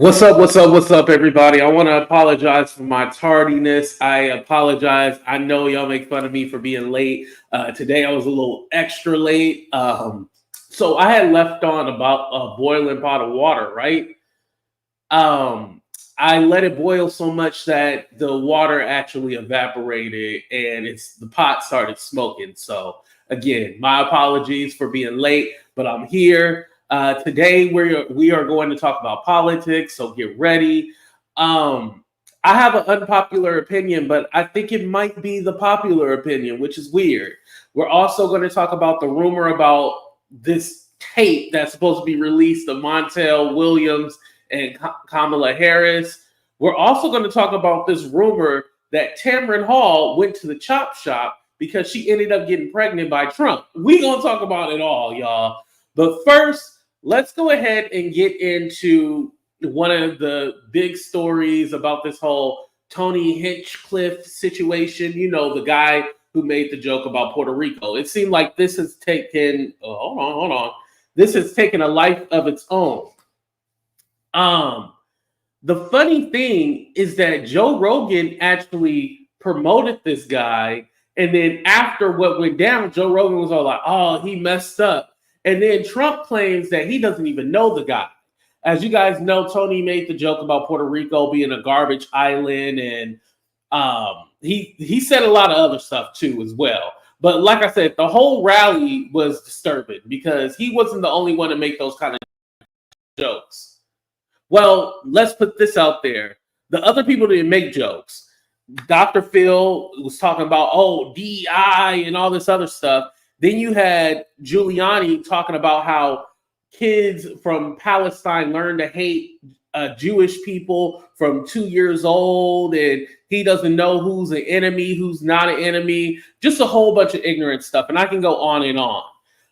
What's up? What's up? What's up, everybody? I want to apologize for my tardiness. I apologize. I know y'all make fun of me for being late. Today I was a little extra late. So I had left on about a boiling pot of water, right? Um, I let it boil so much that the water actually evaporated and the pot started smoking. So again, my apologies for being late, but I'm here. Today we are going to talk about politics, so get ready. Um, I have an unpopular opinion, but I think it might be the popular opinion, which is weird. We're also going to talk about the rumor about this tape that's supposed to be released of Montel Williams and Kamala Harris. We're also going to talk about this rumor that Tamron Hall went to the chop shop because she ended up getting pregnant by Trump. We gonna talk about it all, y'all. But first, let's go ahead and get into one of the big stories about this whole Tony Hinchcliffe situation. You know, the guy who made the joke about Puerto Rico. It seemed like this has taken, hold on. This has taken a life of its own. The funny thing is that Joe Rogan actually promoted this guy. And then after what went down, Joe Rogan was all like, oh, he messed up. And then Trump claims that he doesn't even know the guy. As you guys know, Tony made the joke about Puerto Rico being a garbage island. And he said a lot of other stuff too as well. But like I said, the whole rally was disturbing because he wasn't the only one to make those kind of jokes. Well, let's put this out there. The other people didn't make jokes. Dr. Phil was talking about, DEI and all this other stuff. Then you had Giuliani talking about how kids from Palestine learn to hate Jewish people from 2 years old, and he doesn't know who's an enemy, who's not an enemy, just a whole bunch of ignorant stuff. And I can go on and on.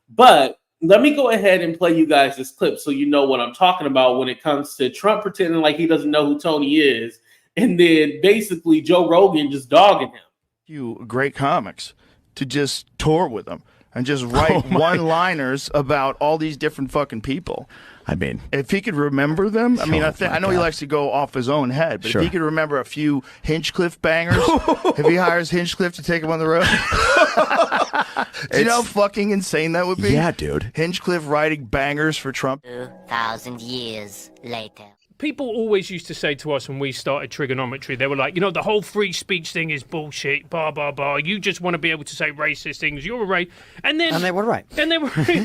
But let me go ahead and play you guys this clip so you know what I'm talking about when it comes to Trump pretending like he doesn't know who Tony is, and then basically Joe Rogan just dogging him. You great comics to just tour with them and just write one-liners about all these different fucking people. I mean, if he could remember them, I know he likes to go off his own head, but if he could remember a few Hinchcliffe bangers, if he hires Hinchcliffe to take him on the road, do you know how fucking insane that would be? Yeah, dude. Hinchcliffe writing bangers for Trump. 2,000 years later. People always used to say to us when we started trigonometry, they were like, the whole free speech thing is bullshit, blah, blah, blah. You just want to be able to say racist things. You're a race. And they were right. And they were and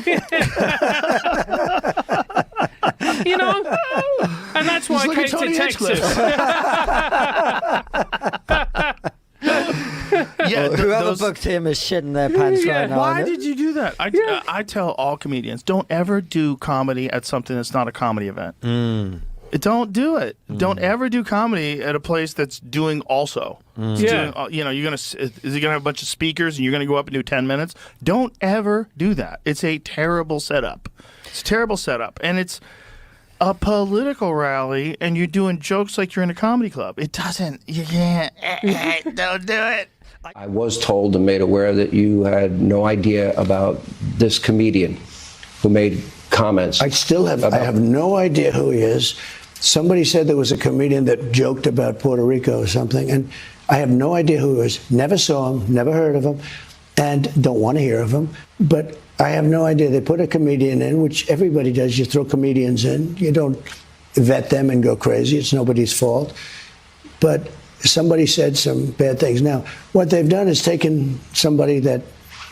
that's why I came to Texas. Whoever booked him is shitting their pants right now. Why did you do that? I tell all comedians, don't ever do comedy at something that's not a comedy event. Don't do it. Don't ever do comedy at a place that's doing also. Is he gonna have a bunch of speakers and you're gonna go up and do 10 minutes? Don't ever do that. It's a terrible setup. It's a terrible setup, and it's a political rally, and you're doing jokes like you're in a comedy club. You can't. Don't do it. I was told and made aware that you had no idea about this comedian who made comments. I have no idea who he is. Somebody said there was a comedian that joked about Puerto Rico or something, and I have no idea who he is. Never saw him, never heard of him, and don't want to hear of him. But I have no idea. They put a comedian in, which everybody does. You throw comedians in. You don't vet them and go crazy. It's nobody's fault. But somebody said some bad things. Now, what they've done is taken somebody that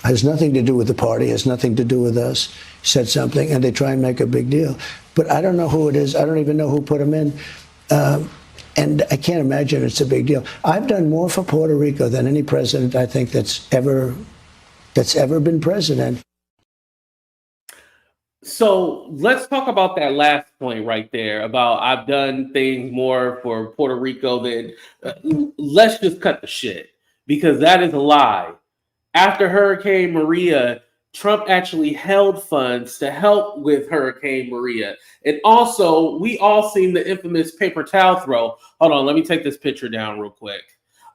has nothing to do with the party, has nothing to do with us, said something, and they try and make a big deal. But I don't know who it is. I don't even know who put him in. And I can't imagine it's a big deal. I've done more for Puerto Rico than any president, I think, that's ever been president. So let's talk about that last point right there about I've done things more for Puerto Rico than let's just cut the shit, because that is a lie. After Hurricane Maria, Trump actually held funds to help with Hurricane Maria. And also, we all seen the infamous paper towel throw. Hold on, let me take this picture down real quick.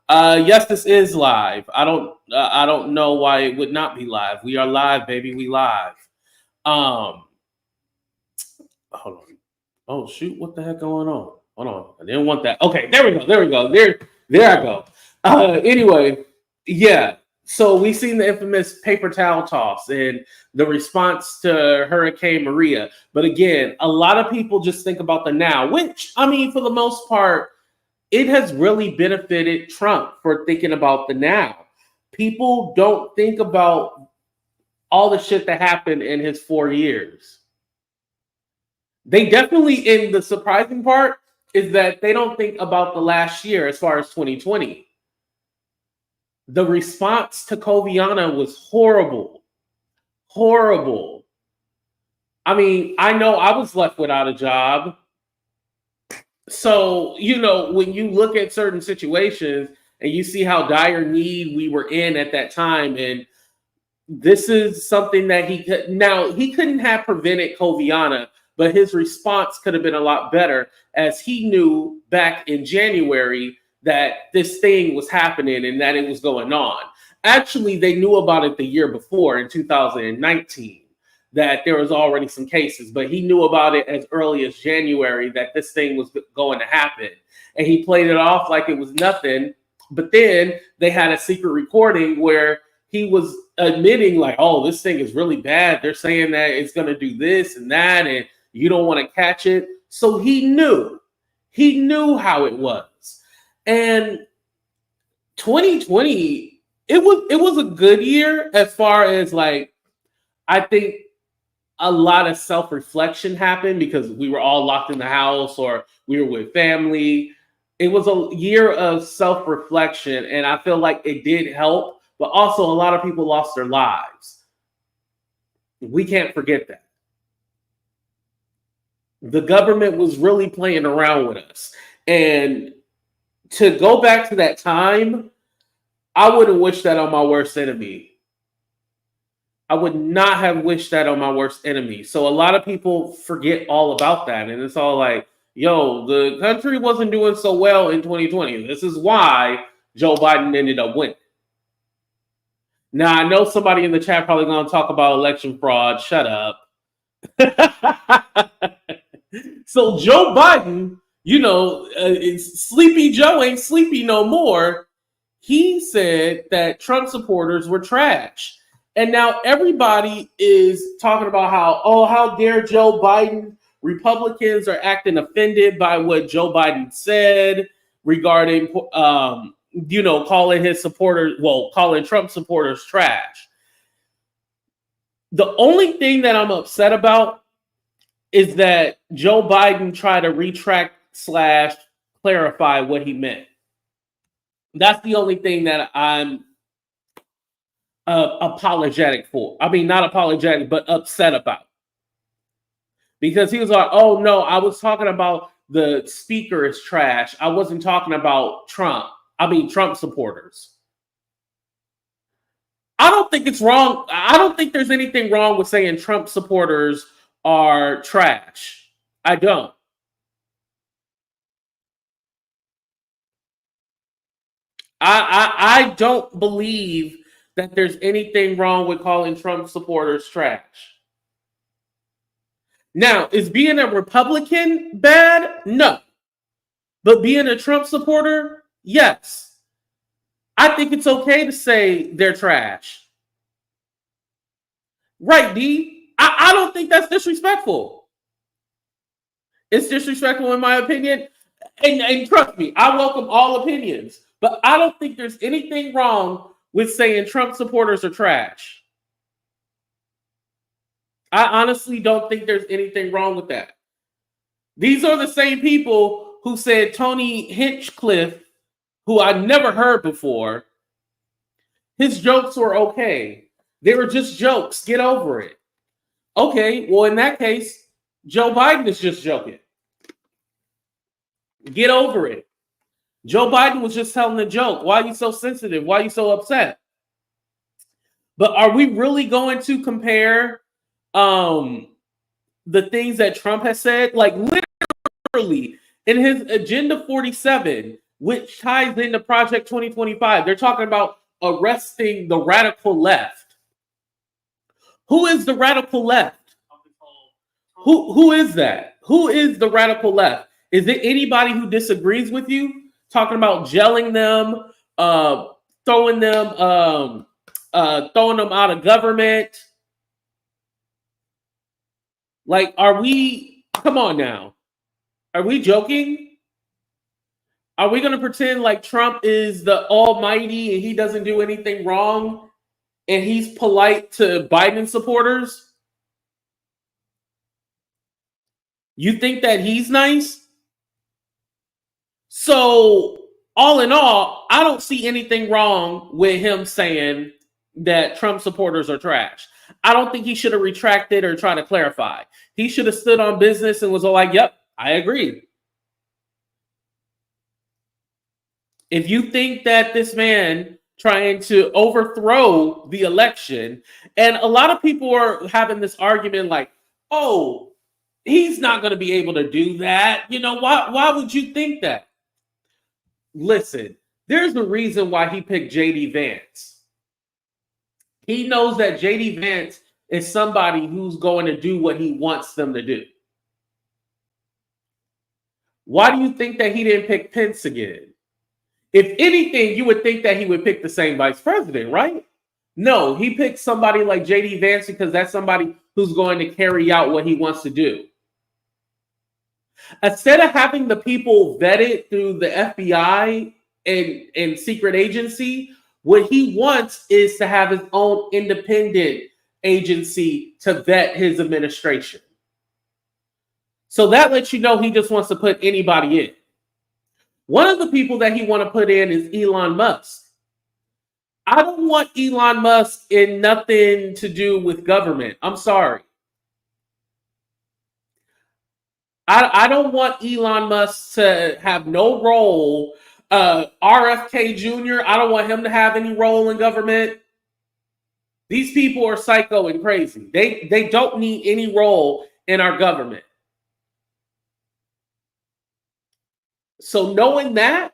Yes, this is live. I don't know why it would not be live. We are live, baby. We live. Hold on. Oh shoot! What the heck going on? Hold on. I didn't want that. Okay, there we go. There I go. Anyway, yeah. So we seen the infamous paper towel toss and the response to Hurricane Maria. But again, a lot of people just think about the now, which I mean, for the most part, it has really benefited Trump for thinking about the now. People don't think about all the shit that happened in his 4 years. They definitely, and the surprising part is that they don't think about the last year as far as 2020. The response to Coviana was horrible. Horrible. I mean, I know I was left without a job. So, when you look at certain situations and you see how dire need we were in at that time, and this is something that he couldn't have prevented Coviana, but his response could have been a lot better, as he knew back in January that this thing was happening and that it was going on. Actually, they knew about it the year before in 2019, that there was already some cases, but he knew about it as early as January that this thing was going to happen. And he played it off like it was nothing. But then they had a secret recording where he was admitting like, oh, this thing is really bad. They're saying that it's going to do this and that, and you don't want to catch it. So he knew how it was. And 2020, it was a good year as far as like, I think a lot of self-reflection happened because we were all locked in the house or we were with family. It was a year of self-reflection, and I feel like it did help, but also a lot of people lost their lives. We can't forget that. The government was really playing around with us. And to go back to that time, I wouldn't wish that on my worst enemy. I would not have wished that on my worst enemy. So a lot of people forget all about that. And it's all like, yo, the country wasn't doing so well in 2020. This is why Joe Biden ended up winning. Now, I know somebody in the chat probably going to talk about election fraud. Shut up. So Joe Biden, Sleepy Joe ain't sleepy no more. He said that Trump supporters were trash. And now everybody is talking about how dare Joe Biden? Republicans are acting offended by what Joe Biden said regarding, calling Trump supporters trash. The only thing that I'm upset about is that Joe Biden tried to retract / clarify what he meant. That's the only thing that I'm apologetic for. I mean, not apologetic, but upset about. Because he was like, oh, no, I was talking about the speaker is trash. I wasn't talking about Trump. I mean, Trump supporters. I don't think it's wrong. I don't think there's anything wrong with saying Trump supporters are trash. I don't. I don't believe that there's anything wrong with calling Trump supporters trash. Now, is being a Republican bad? No. But being a Trump supporter? Yes. I think it's okay to say they're trash. Right, D? I don't think that's disrespectful. It's disrespectful in my opinion. And trust me, I welcome all opinions. But I don't think there's anything wrong with saying Trump supporters are trash. I honestly don't think there's anything wrong with that. These are the same people who said Tony Hinchcliffe, who I never heard before, his jokes were okay. They were just jokes. Get over it. Okay, well, in that case, Joe Biden is just joking. Get over it. Joe Biden was just telling a joke. Why are you so sensitive? Why are you so upset? But are we really going to compare the things that Trump has said? Like literally in his Agenda 47, which ties into Project 2025, they're talking about arresting the radical left. Who is the radical left? Who is that? Who is the radical left? Is it anybody who disagrees with you? Talking about gelling them, throwing them out of government. Like, are we? Come on now. Are we joking? Are we going to pretend like Trump is the almighty and he doesn't do anything wrong and he's polite to Biden supporters? You think that he's nice? So, all in all, I don't see anything wrong with him saying that Trump supporters are trash. I don't think he should have retracted or tried to clarify. He should have stood on business and was all like, yep, I agree. If you think that this man trying to overthrow the election, and a lot of people are having this argument like, oh, he's not going to be able to do that. You know, why would you think that? Listen, there's a reason why he picked J.D. Vance. He knows that J.D. Vance is somebody who's going to do what he wants them to do. Why do you think that he didn't pick Pence again? If anything, you would think that he would pick the same vice president, right? No, he picked somebody like J.D. Vance because that's somebody who's going to carry out what he wants to do. Instead of having the people vetted through the FBI and secret agency, what he wants is to have his own independent agency to vet his administration. So that lets you know he just wants to put anybody in. One of the people that he want to put in is Elon Musk. I don't want Elon Musk in nothing to do with government. I'm sorry. I don't want Elon Musk to have no role. RFK Jr., I don't want him to have any role in government. These people are psycho and crazy. They don't need any role in our government. So knowing that,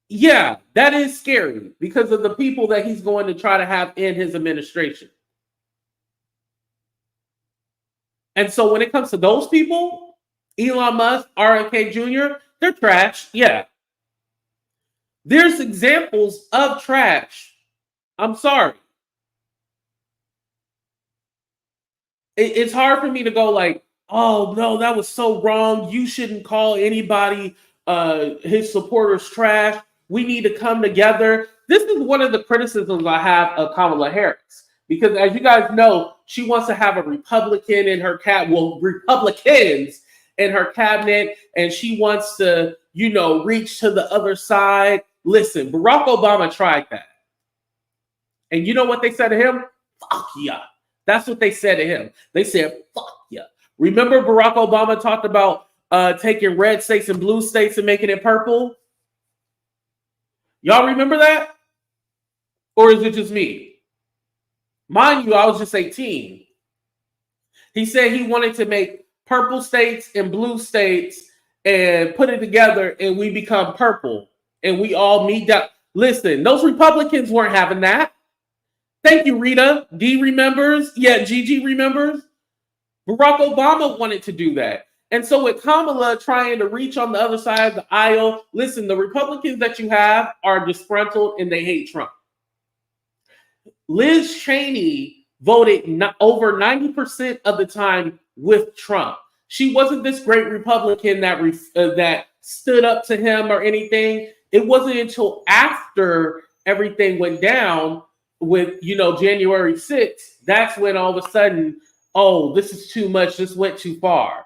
yeah, that is scary because of the people that he's going to try to have in his administration. And so when it comes to those people, Elon Musk, RFK Jr., they're trash. Yeah. There's examples of trash. I'm sorry. It's hard for me to go like, oh, no, that was so wrong. You shouldn't call anybody, his supporters trash. We need to come together. This is one of the criticisms I have of Kamala Harris. Because as you guys know, she wants to have a Republican in her Republicans in her cabinet, and she wants to, reach to the other side. Listen, Barack Obama tried that. And you know what they said to him? Fuck yeah. That's what they said to him. They said, fuck yeah. Remember Barack Obama talked about taking red states and blue states and making it purple? Y'all remember that? Or is it just me? Mind you, I was just 18. He said he wanted to make purple states and blue states and put it together and we become purple. And we all meet down. Listen, those Republicans weren't having that. Thank you, Rita. D remembers. Yeah, Gigi remembers. Barack Obama wanted to do that. And so with Kamala trying to reach on the other side of the aisle, listen, the Republicans that you have are disgruntled and they hate Trump. Liz Cheney voted over 90% of the time with Trump. She wasn't this great Republican that stood up to him or anything. It wasn't until after everything went down with, January 6th, that's when all of a sudden, oh, this is too much. This went too far.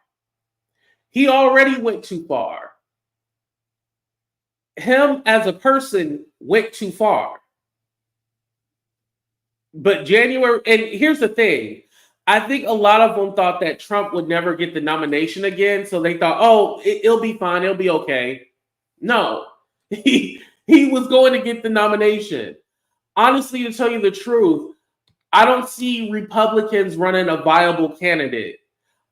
He already went too far. Him as a person went too far. But January, and here's the thing. I think a lot of them thought that Trump would never get the nomination again. So they thought, oh, it'll be fine. It'll be okay. No, he was going to get the nomination. Honestly, to tell you the truth, I don't see Republicans running a viable candidate.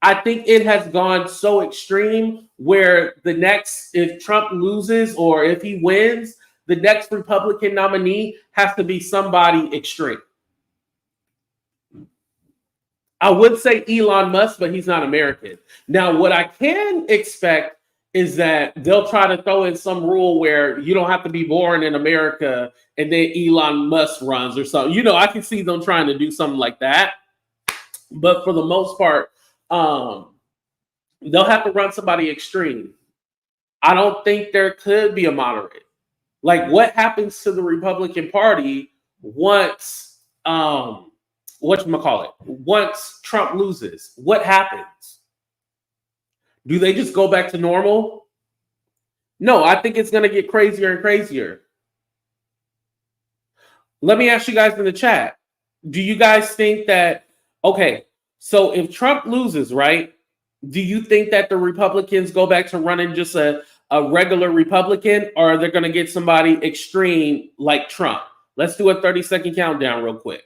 I think it has gone so extreme where if Trump loses or if he wins, the next Republican nominee has to be somebody extreme. I would say Elon Musk, but he's not American. Now, what I can expect is that they'll try to throw in some rule where you don't have to be born in America and then Elon Musk runs or something. You know, I can see them trying to do something like that. But for the most part, they'll have to run somebody extreme. I don't think there could be a moderate. Like, what happens to the Republican Party once once Trump loses? What happens? Do they just go back to normal? No, I think it's going to get crazier and crazier. Let me ask you guys in the chat. Do you guys think that, okay, so if Trump loses, right, do you think that the Republicans go back to running just a regular Republican, or are they going to get somebody extreme like Trump? Let's do a 30-second countdown real quick.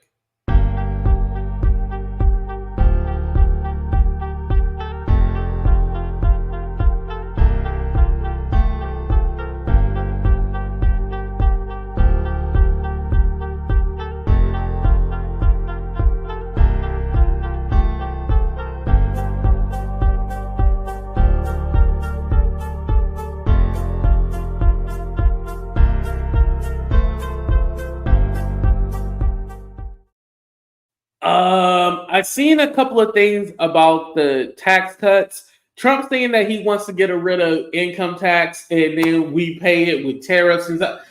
I've seen a couple of things about the tax cuts. Trump saying that he wants to get rid of income tax and then we pay it with tariffs and stuff.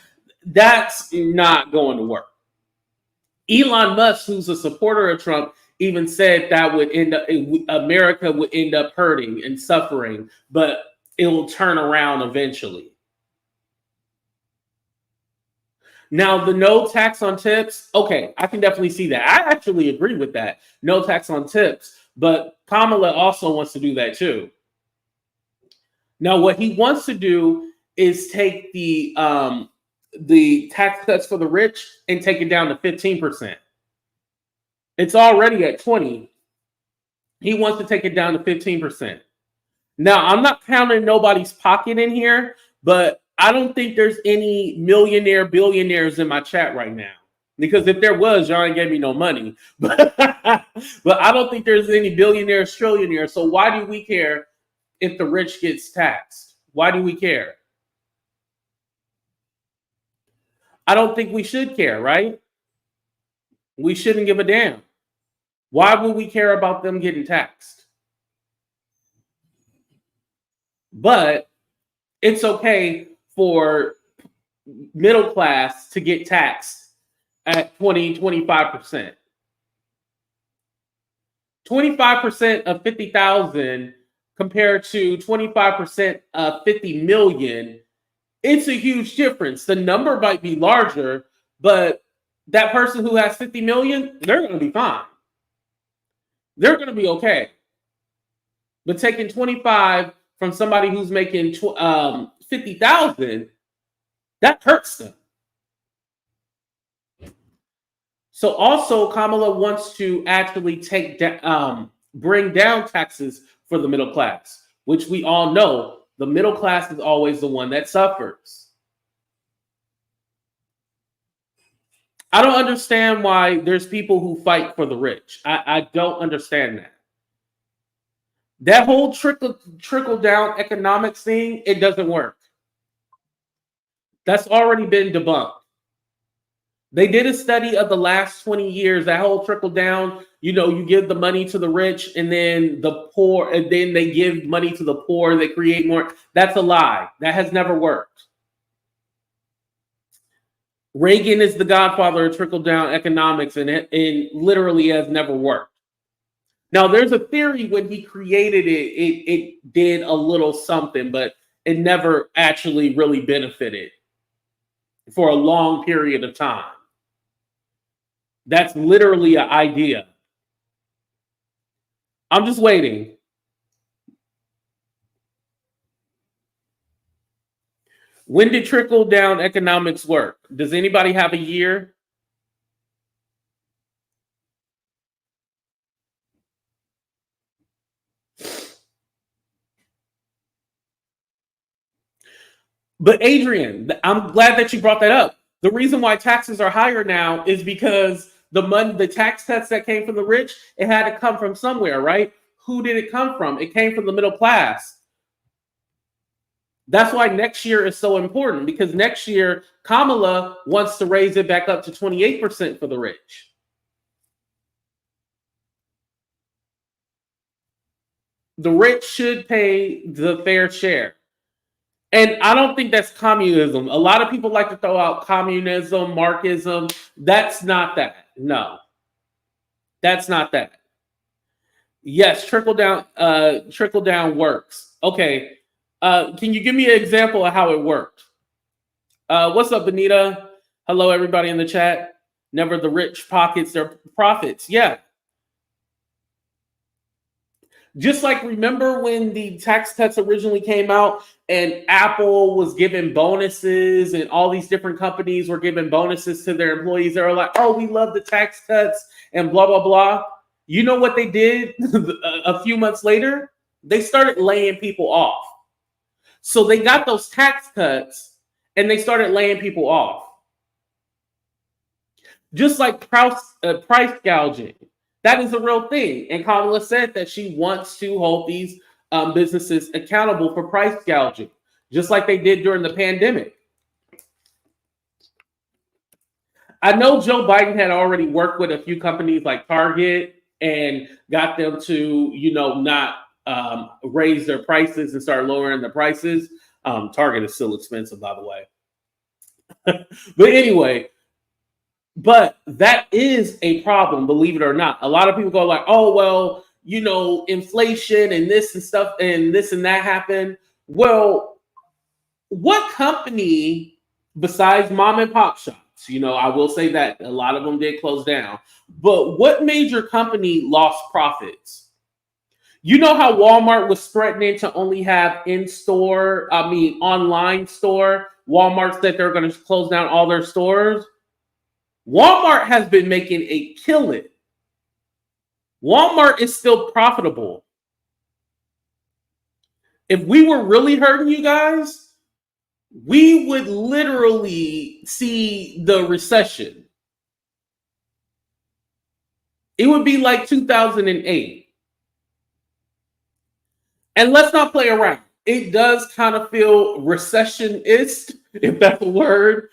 That's not going to work. Elon Musk, who's a supporter of Trump, even said that would end up, America would end up hurting and suffering, but it will turn around eventually. Now, the no tax on tips, okay, I can definitely see that. I actually agree with that. No tax on tips, but Kamala also wants to do that too. Now, what he wants to do is take the tax cuts for the rich and take it down to 15%. It's already at 20%. He wants to take it down to 15%. Now, I'm not counting nobody's pocket in here, but I don't think there's any billionaires in my chat right now. Because if there was, y'all ain't gave me no money. But I don't think there's any billionaires, trillionaires. So why do we care if the rich gets taxed? Why do we care? I don't think we should care, right? We shouldn't give a damn. Why would we care about them getting taxed? But it's okay for middle class to get taxed at 25%. 25% of 50,000 compared to 25% of 50 million, it's a huge difference. The number might be larger, but that person who has 50 million, they're going to be fine. They're going to be okay. But taking 25 from somebody who's making 50,000, that hurts them. So also Kamala wants to actually bring down taxes for the middle class, which we all know the middle class is always the one that suffers. I don't understand why there's people who fight for the rich. I don't understand that. That whole trickle down economics thing, it doesn't work. That's already been debunked. They did a study of the last 20 years, that whole trickle down, you give the money to the rich and then the poor, and then they give money to the poor, they create more. That's a lie. That has never worked. Reagan is the godfather of trickle down economics, and it literally has never worked. Now, there's a theory when he created it did a little something, but it never actually really benefited for a long period of time. That's literally an idea. I'm just waiting. When did trickle down economics work? Does anybody have a year? But Adrian, I'm glad that you brought that up. The reason why taxes are higher now is because the tax cuts that came from the rich, it had to come from somewhere, right? Who did it come from? It came from the middle class. That's why next year is so important, because next year Kamala wants to raise it back up to 28% for the rich. The rich should pay the fair share. And I don't think that's communism. A lot of people like to throw out communism, Marxism. That's not that. No, that's not that. Yes, trickle down works. Okay. Can you give me an example of how it worked? What's up, Benita? Hello, everybody in the chat. Never the rich pockets their profits. Yeah. Just like, remember when the tax cuts originally came out and Apple was giving bonuses and all these different companies were giving bonuses to their employees. They were like, oh, we love the tax cuts and blah, blah, blah. You know what they did a few months later? They started laying people off. So they got those tax cuts and they started laying people off. Just like price gouging. That is a real thing. And Kamala said that she wants to hold these businesses accountable for price gouging, just like they did during the pandemic. I know Joe Biden had already worked with a few companies like Target and got them to, not raise their prices and start lowering the prices. Target is still expensive, by the way. But anyway, but that is a problem, believe it or not. A lot of people go like, oh, well, inflation and this and stuff and this and that happened. Well, what company besides mom and pop shops, I will say that a lot of them did close down, but what major company lost profits? You know how Walmart was threatening to only have online store? Walmart said they're going to close down all their stores. Walmart has been making a killing. Walmart is still profitable. If we were really hurting you guys, we would literally see the recession. It would be like 2008. And let's not play around. It does kind of feel recessionist, if that's a word,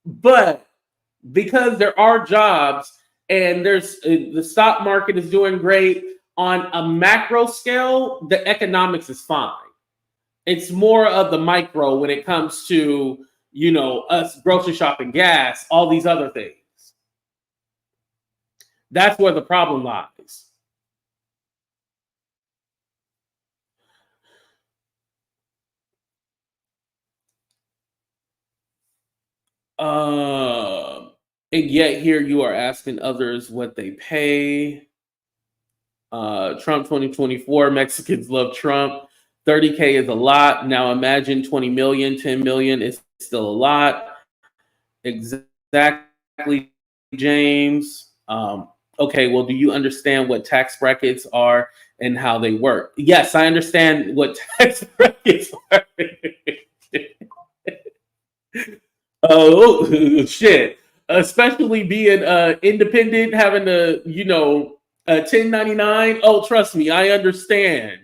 but because there are jobs and the stock market is doing great on a macro scale, the economics is fine. It's more of the micro when it comes to, us grocery shopping, gas, all these other things. That's where the problem lies. And yet here you are asking others what they pay. Trump 2024, Mexicans love Trump. 30K is a lot. Now imagine 20 million, 10 million is still a lot. Exactly, James. Okay, well, do you understand what tax brackets are and how they work? Yes, I understand what tax brackets are. Oh, shit. Especially being independent, having to, a 1099. Oh, trust me, I understand.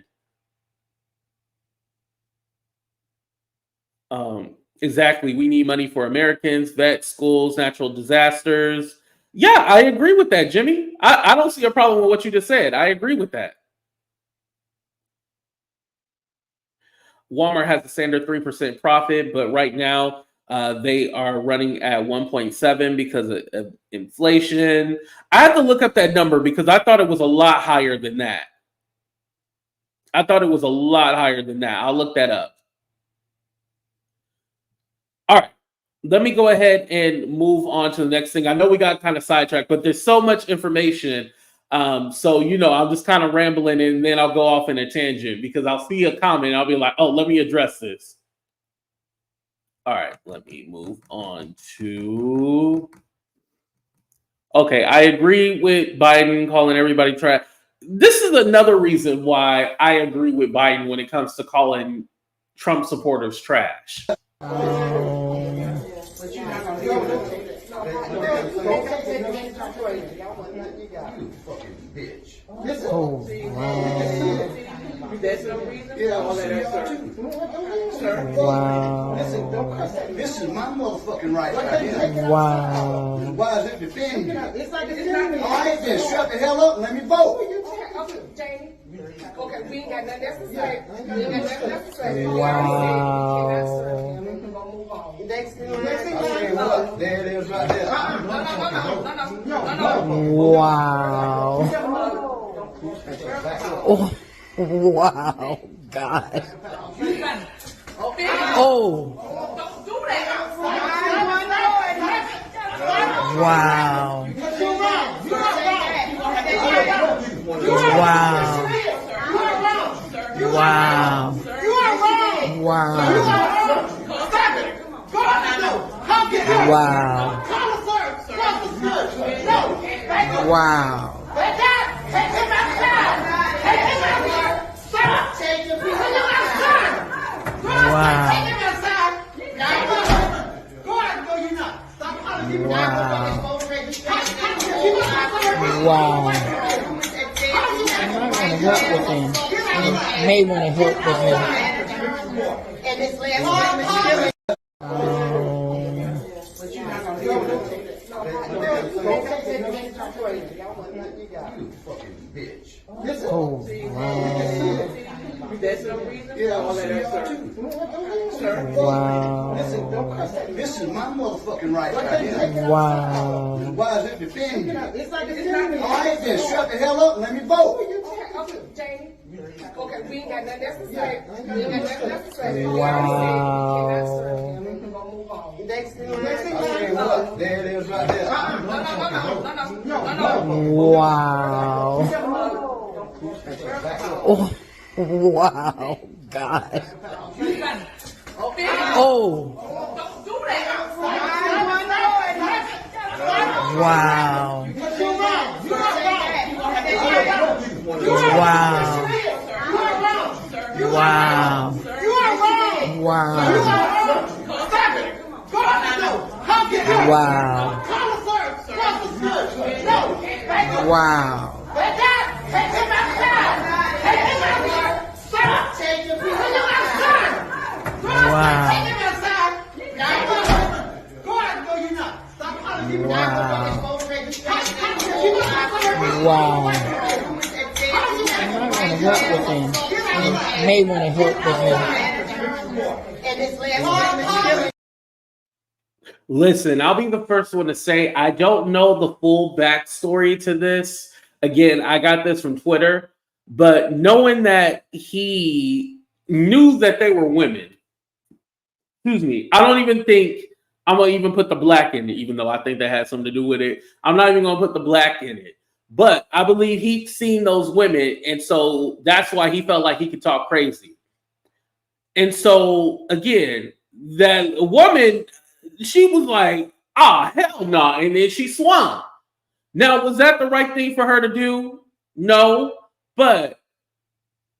Exactly. We need money for Americans, vets, schools, natural disasters. Yeah, I agree with that, Jimmy. I don't see a problem with what you just said. I agree with that. Walmart has a standard 3% profit, but right now they are running at 1.7 because of inflation. I had to look up that number because I thought it was a lot higher than that. I'll look that up. All right. Let me go ahead and move on to the next thing. I know we got kind of sidetracked, but there's so much information. So, I'm just kind of rambling and then I'll go off in a tangent because I'll see a comment and I'll be like, oh, let me address this. All right, let me move on to. Okay, I agree with Biden calling everybody trash. This is another reason why I agree with Biden when it comes to calling Trump supporters trash. Oh, That's no reason. Yeah, all that sir. wow. Listen, don't cuss at me. This is my motherfucking right. Wow. Why is it defending me? It's like it's not. All right, then shut the hell up and let me vote. Okay, Jamie. Okay, we ain't got nothing else to say. We ain't got nothing else to say. Wow. Next thing, There it is right there. Wow. Oh, wow. God. Oh. Wow. Wow. Wow. Wow. Wow. Wow. Wow. I'm not going to work with him. You may want to work with him. Oh, That's no reason. Yeah, all that sir. wow. Listen, don't cuss at me. This is my motherfucking right. Wow. Why is it defending me? It's like it's not. All right, then shut the hell up and let me vote. okay, Jamie. Okay, we ain't got nothing else to say. We ain't got nothing else to say. Wow. Next thing, There it is right there. Wow. Oh, wow. God. Oh. Wow. Wow. Wow. Wow. Wow. Wow. Wow. I'm not going to work with him. You may want to work with him. Listen, I'll be the first one to say I don't know the full backstory to this. Again, I got this from Twitter, but knowing that he knew that they were women, excuse me, I don't even think I'm going to even put the black in it, even though I think that had something to do with it. I'm not even going to put the black in it. But I believe he'd seen those women, and so that's why he felt like he could talk crazy. And so, again, that woman, she was like, hell no. And then she swung. Now, was that the right thing for her to do? No. But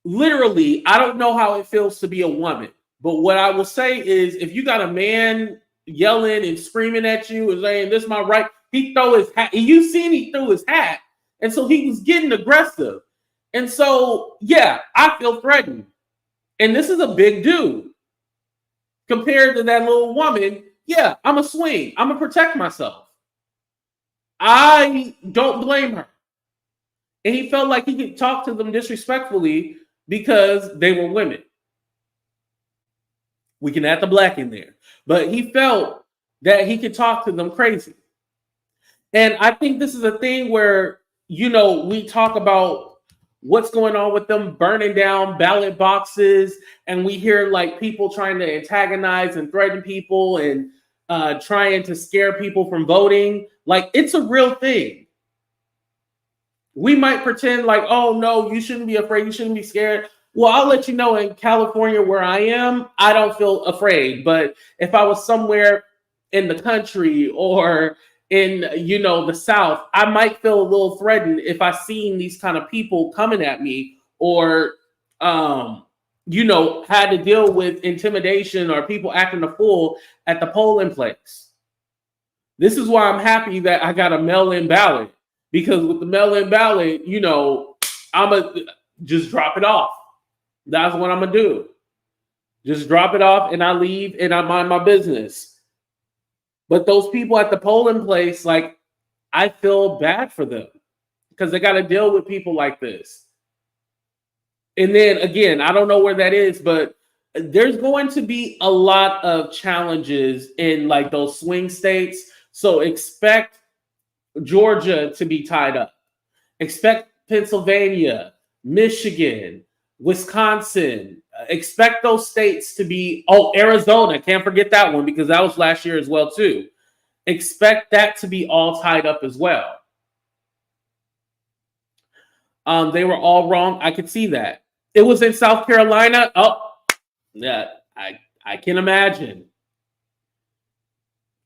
literally, I don't know how it feels to be a woman. But what I will say is, if you got a man yelling and screaming at you and saying, this is my right, he throw his hat. You seen he threw his hat. And so he was getting aggressive. And so, yeah, I feel threatened. And this is a big dude. Compared to that little woman, yeah, I'm a swing. I'm going to protect myself. I don't blame her. And he felt like he could talk to them disrespectfully because they were women. We can add the black in there. But he felt that he could talk to them crazy. And I think this is a thing where, you know, we talk about what's going on with them burning down ballot boxes, and we hear like people trying to antagonize and threaten people and trying to scare people from voting. Like, it's a real thing. We might pretend like, oh no, you shouldn't be afraid, you shouldn't be scared. Well, I'll let you know, in California where I am, I don't feel afraid. But if I was somewhere in the country or in, you know, the South, I might feel a little threatened if I seen these kind of people coming at me or, you know, had to deal with intimidation or people acting a fool at the polling place. This is why I'm happy that I got a mail-in ballot, because with the mail-in ballot, you know, I'm going to just drop it off. That's what I'm going to do. Just drop it off and I leave and I mind my business. But those people at the polling place, like, I feel bad for them because they got to deal with people like this. And then again, I don't know where that is, but there's going to be a lot of challenges in like those swing states. So expect Georgia to be tied up. Expect Pennsylvania, Michigan, Wisconsin. Expect those states to be, Arizona. Can't forget that one because that was last year as well too. Expect that to be all tied up as well. They were all wrong. I could see that. It was in South Carolina. Oh, yeah, I can imagine.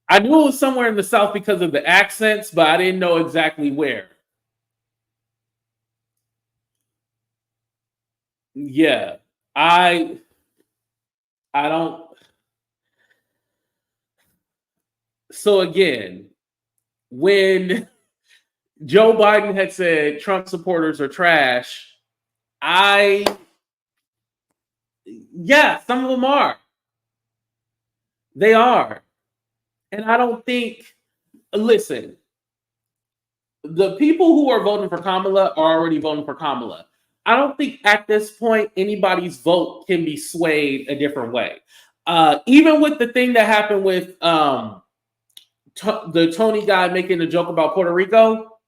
I knew it was somewhere in the South because of the accents, but I didn't know exactly where. Yeah, I don't. So again, when Joe Biden had said Trump supporters are trash, some of them are. They are. And I don't think, listen, the people who are voting for Kamala are already voting for Kamala. I don't think at this point anybody's vote can be swayed a different way. Even with the thing that happened with the Tony guy making a joke about Puerto Rico,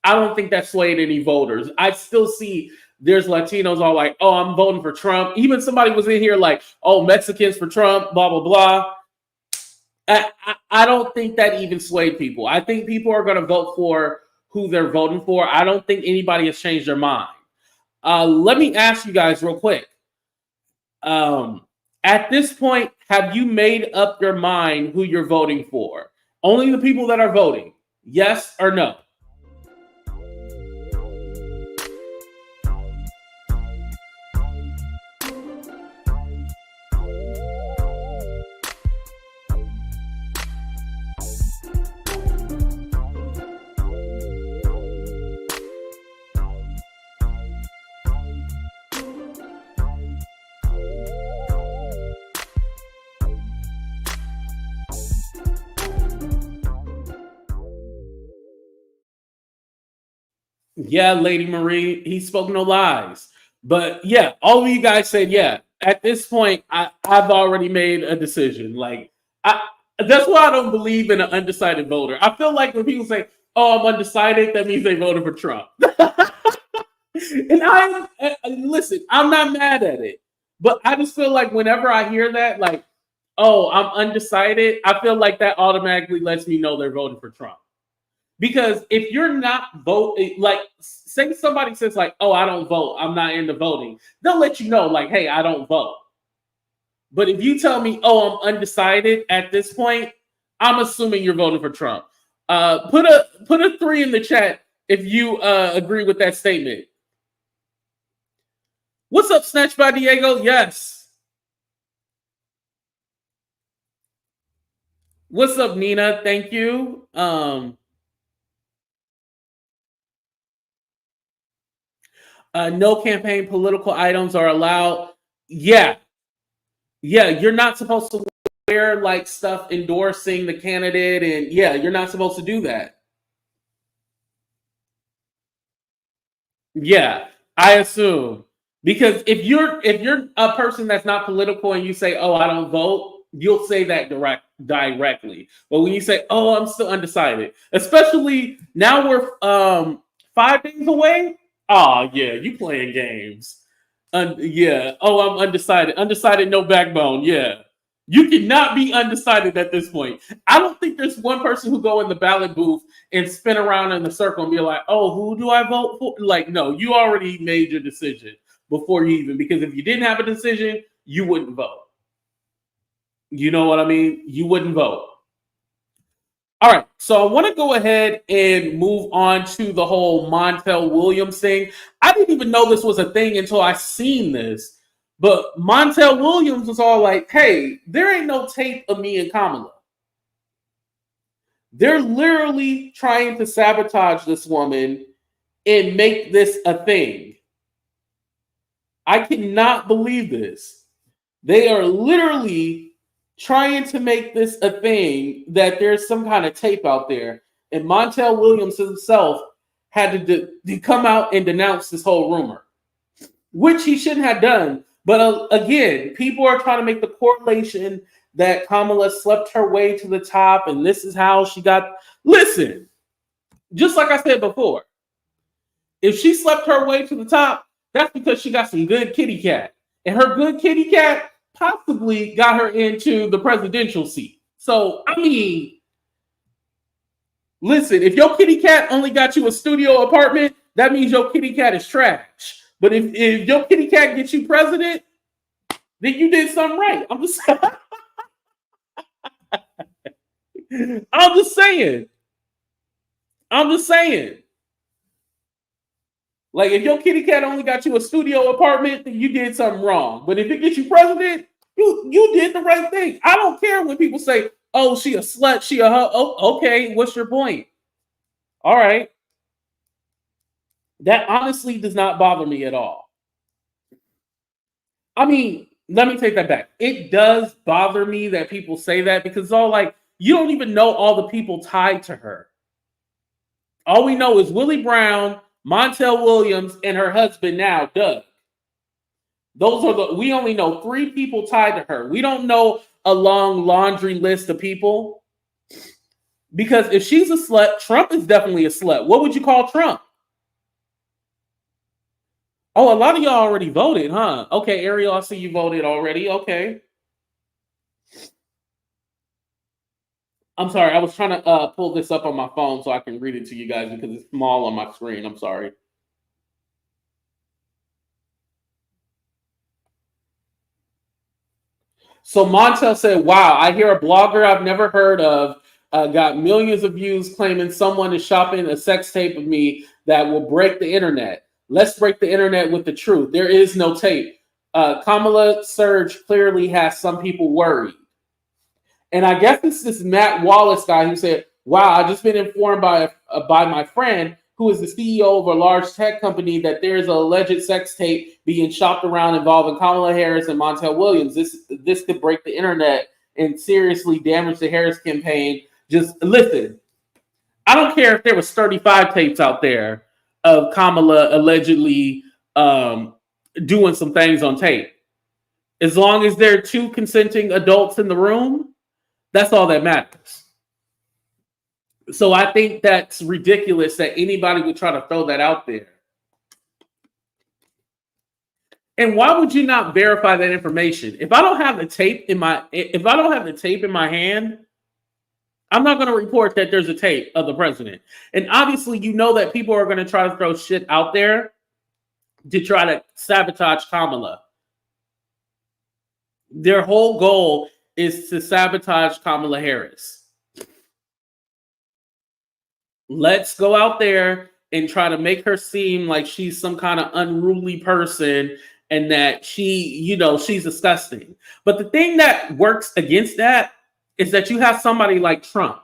I don't think that swayed any voters. I still see there's Latinos all like, oh, I'm voting for Trump. Even somebody was in here like, oh, Mexicans for Trump, blah, blah, blah. I don't think that even swayed people. I think people are going to vote for who they're voting for. I don't think anybody has changed their mind. Let me ask you guys real quick. At this point, have you made up your mind who you're voting for? Only the people that are voting. Yes or no? Yeah, Lady Marie, he spoke no lies. But yeah, all of you guys said, yeah, at this point, I've already made a decision. Like, that's why I don't believe in an undecided voter. I feel like when people say, oh, I'm undecided, that means they voted for Trump. And listen, I'm not mad at it. But I just feel like whenever I hear that, like, oh, I'm undecided, I feel like that automatically lets me know they're voting for Trump. Because if you're not voting, like, say somebody says like, oh, I don't vote, I'm not into voting, they'll let you know like, hey, I don't vote. But if you tell me, oh, I'm undecided at this point, I'm assuming you're voting for Trump. Put a 3 in the chat if you agree with that statement. What's up, Snatch by Diego? Yes. What's up, Nina? Thank you. No campaign political items are allowed. Yeah, you're not supposed to wear like stuff endorsing the candidate, and yeah, you're not supposed to do that. Yeah, I assume. Because if you're a person that's not political and you say, oh, I don't vote, you'll say that directly. But when you say, oh, I'm still undecided, especially now we're 5 days away. Oh, yeah, you playing games. Yeah. Oh, I'm undecided. Undecided, no backbone. Yeah. You cannot be undecided at this point. I don't think there's one person who go in the ballot booth and spin around in the circle and be like, oh, who do I vote for? Like, no, you already made your decision before you even, because if you didn't have a decision, you wouldn't vote. You know what I mean? You wouldn't vote. All right, so I want to go ahead and move on to the whole Montel Williams thing. I didn't even know this was a thing until I seen this. But Montel Williams was all like, hey, there ain't no tape of me and Kamala. They're literally trying to sabotage this woman and make this a thing. I cannot believe this. They are literally trying to make this a thing that there's some kind of tape out there. And Montel Williams himself had to come out and denounce this whole rumor, which he shouldn't have done. But again, people are trying to make the correlation that Kamala slept her way to the top and this is how she got. Listen, just like I said before, if she slept her way to the top, that's because she got some good kitty cat. And her good kitty cat possibly got her into the presidential seat. So, I mean, listen, if your kitty cat only got you a studio apartment, that means your kitty cat is trash. But if your kitty cat gets you president, then you did something right. I'm just saying. I'm just saying. Like, if your kitty cat only got you a studio apartment, then you did something wrong. But if it gets you president, you did the right thing. I don't care when people say, oh, she a slut, she a hoe. Oh, okay, what's your point? All right. That honestly does not bother me at all. I mean, let me take that back. It does bother me that people say that because it's all like, you don't even know all the people tied to her. All we know is Willie Brown, Montel Williams, and her husband now, Doug. We only know 3 people tied to her. We don't know a long laundry list of people. Because if she's a slut, Trump is definitely a slut. What would you call Trump? Oh, a lot of y'all already voted, huh? Okay, Ariel, I see you voted already. Okay. I'm sorry, I was trying to pull this up on my phone so I can read it to you guys because it's small on my screen. I'm sorry. So Montel said, wow, I hear a blogger I've never heard of got millions of views claiming someone is shopping a sex tape of me that will break the internet. Let's break the internet with the truth. There is no tape. Kamala Surge clearly has some people worried. And I guess it's this Matt Wallace guy who said, wow, I've just been informed by my friend who is the CEO of a large tech company that there is an alleged sex tape being shopped around involving Kamala Harris and Montel Williams. This could break the internet and seriously damage the Harris campaign. Just listen, I don't care if there was 35 tapes out there of Kamala allegedly doing some things on tape. As long as there are 2 consenting adults in the room, that's all that matters. So I think that's ridiculous that anybody would try to throw that out there. And why would you not verify that information? If I don't have the tape in my hand, I'm not going to report that there's a tape of the president. And obviously, you know that people are going to try to throw shit out there to try to sabotage Kamala. Their whole goal is to sabotage Kamala Harris. Let's go out there and try to make her seem like she's some kind of unruly person and that she's disgusting. But the thing that works against that is that you have somebody like Trump.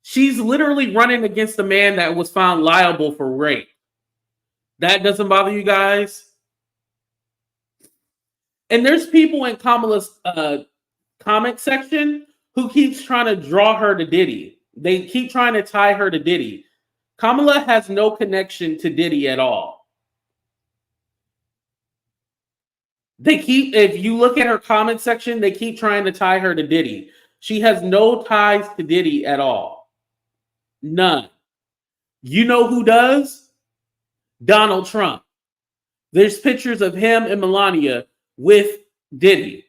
She's literally running against a man that was found liable for rape. That doesn't bother you guys? And there's people in Kamala's comment section who keeps trying to draw her to Diddy. They keep trying to tie her to Diddy. Kamala has no connection to Diddy at all. If you look at her comment section, they keep trying to tie her to Diddy. She has no ties to Diddy at all. None. You know who does? Donald Trump. There's pictures of him and Melania with Diddy.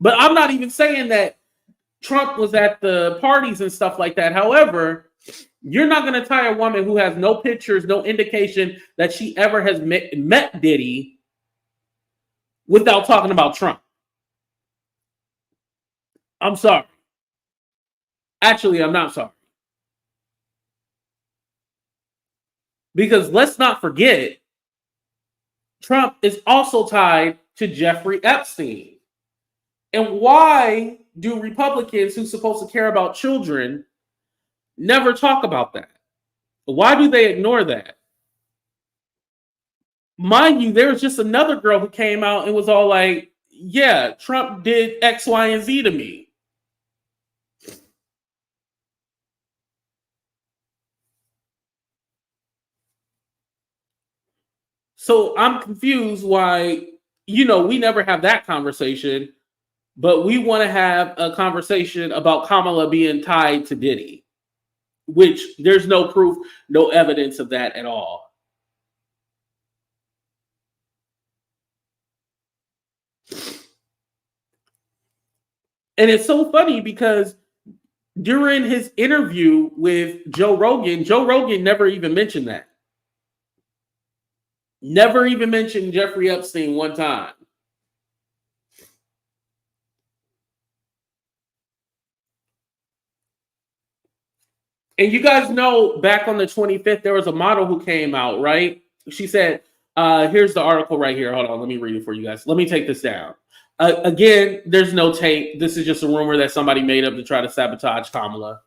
But I'm not even saying that Trump was at the parties and stuff like that. However, you're not going to tie a woman who has no pictures, no indication that she ever has met Diddy without talking about Trump. I'm sorry. Actually, I'm not sorry. Because let's not forget, Trump is also tied to Jeffrey Epstein. And why do Republicans who's supposed to care about children never talk about that? Why do they ignore that? mind you, there was just another girl who came out and was all like, yeah, Trump did X, Y, and Z to me. So I'm confused why, we never have that conversation, but we want to have a conversation about Kamala being tied to Diddy, which there's no proof, no evidence of that at all. And it's so funny because during his interview with Joe Rogan never even mentioned that. Never even mentioned Jeffrey Epstein one time. And you guys know back on the 25th, there was a model who came out, right? She said, here's the article right here. Hold on, let me read it for you guys. Let me take this down. Again, there's no tape. This is just a rumor that somebody made up to try to sabotage Kamala.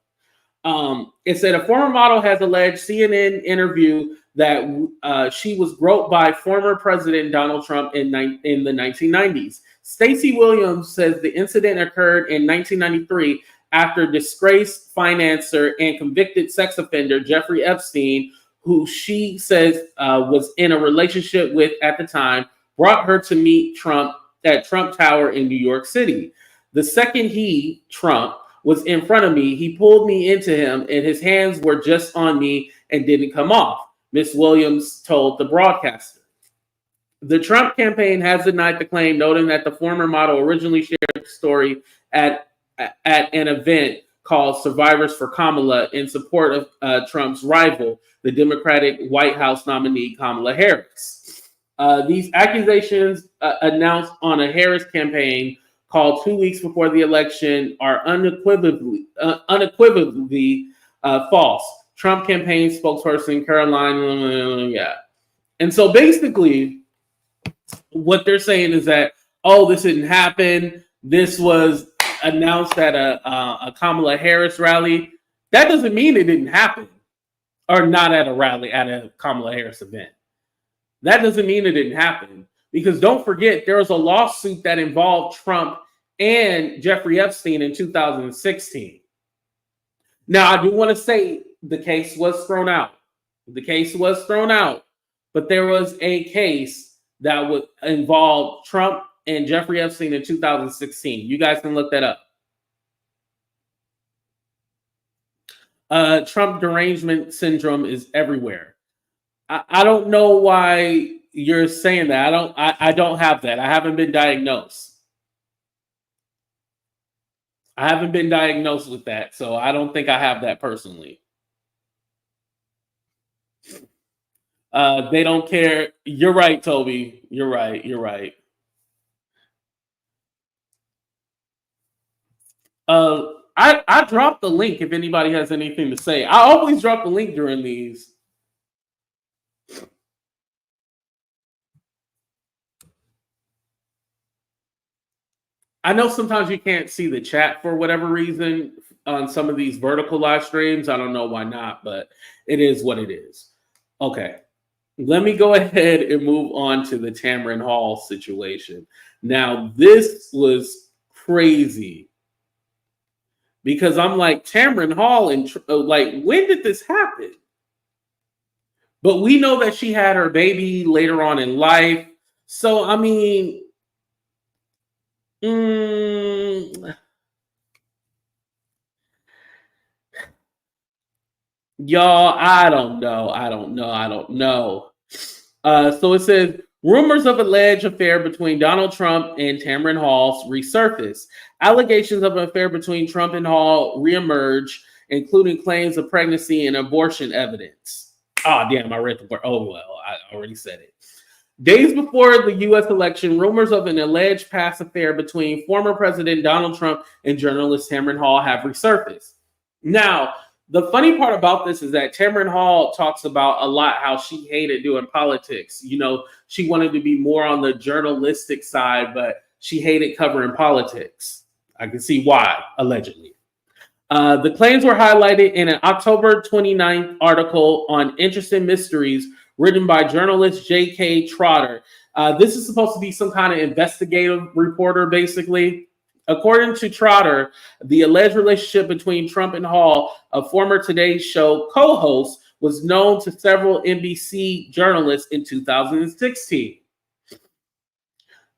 It said a former model has alleged CNN interview that she was groped by former President Donald Trump in the 1990s. Stacey Williams says the incident occurred in 1993 after disgraced financier and convicted sex offender Jeffrey Epstein, who she says was in a relationship with at the time, brought her to meet Trump at Trump Tower in New York City. The second Trump, was in front of me, he pulled me into him and his hands were just on me and didn't come off, Ms. Williams told the broadcaster. The Trump campaign has denied the claim, noting that the former model originally shared the story at an event called Survivors for Kamala in support of Trump's rival, the Democratic White House nominee Kamala Harris. These accusations announced on a Harris campaign called 2 weeks before the election are unequivocally false. Trump campaign spokesperson Caroline, And so basically what they're saying is that, this didn't happen. This was announced at a Kamala Harris rally. That doesn't mean it didn't happen. Or not at a rally, at a Kamala Harris event. That doesn't mean it didn't happen. Because don't forget, there was a lawsuit that involved Trump and Jeffrey Epstein in 2016. Now, I do want to say the case was thrown out. The case was thrown out. But there was a case that would involve Trump and Jeffrey Epstein in 2016. You guys can look that up. Trump derangement syndrome is everywhere. I don't know why you're saying that. I don't have that. I haven't been diagnosed. I haven't been diagnosed with that, so I don't think I have that personally. They don't care. You're right, Toby. You're right. You're right. I dropped the link if anybody has anything to say. I always drop the link during these. I know sometimes you can't see the chat for whatever reason on some of these vertical live streams. I don't know why not, but it is what it is. Okay. Let me go ahead and move on to the Tamron Hall situation. Now, this was crazy because I'm like, Tamron Hall, and like, when did this happen? But we know that she had her baby later on in life. So, I mean, y'all, I don't know. So it says, rumors of alleged affair between Donald Trump and Tamron Hall resurface. Allegations of an affair between Trump and Hall reemerge, including claims of pregnancy and abortion evidence. Oh, damn, I read the word. Oh, well, I already said it. Days before the U.S. election, rumors of an alleged past affair between former President Donald Trump and journalist Tamron Hall have resurfaced. Now, the funny part about this is that Tamron Hall talks about a lot how she hated doing politics. You know, she wanted to be more on the journalistic side, but she hated covering politics. I can see why, allegedly. The claims were highlighted in an October 29th article on Interesting Mysteries, written by journalist J.K. Trotter. This is supposed to be some kind of investigative reporter, basically. According to Trotter, the alleged relationship between Trump and Hall, a former Today Show co-host, was known to several NBC journalists in 2016.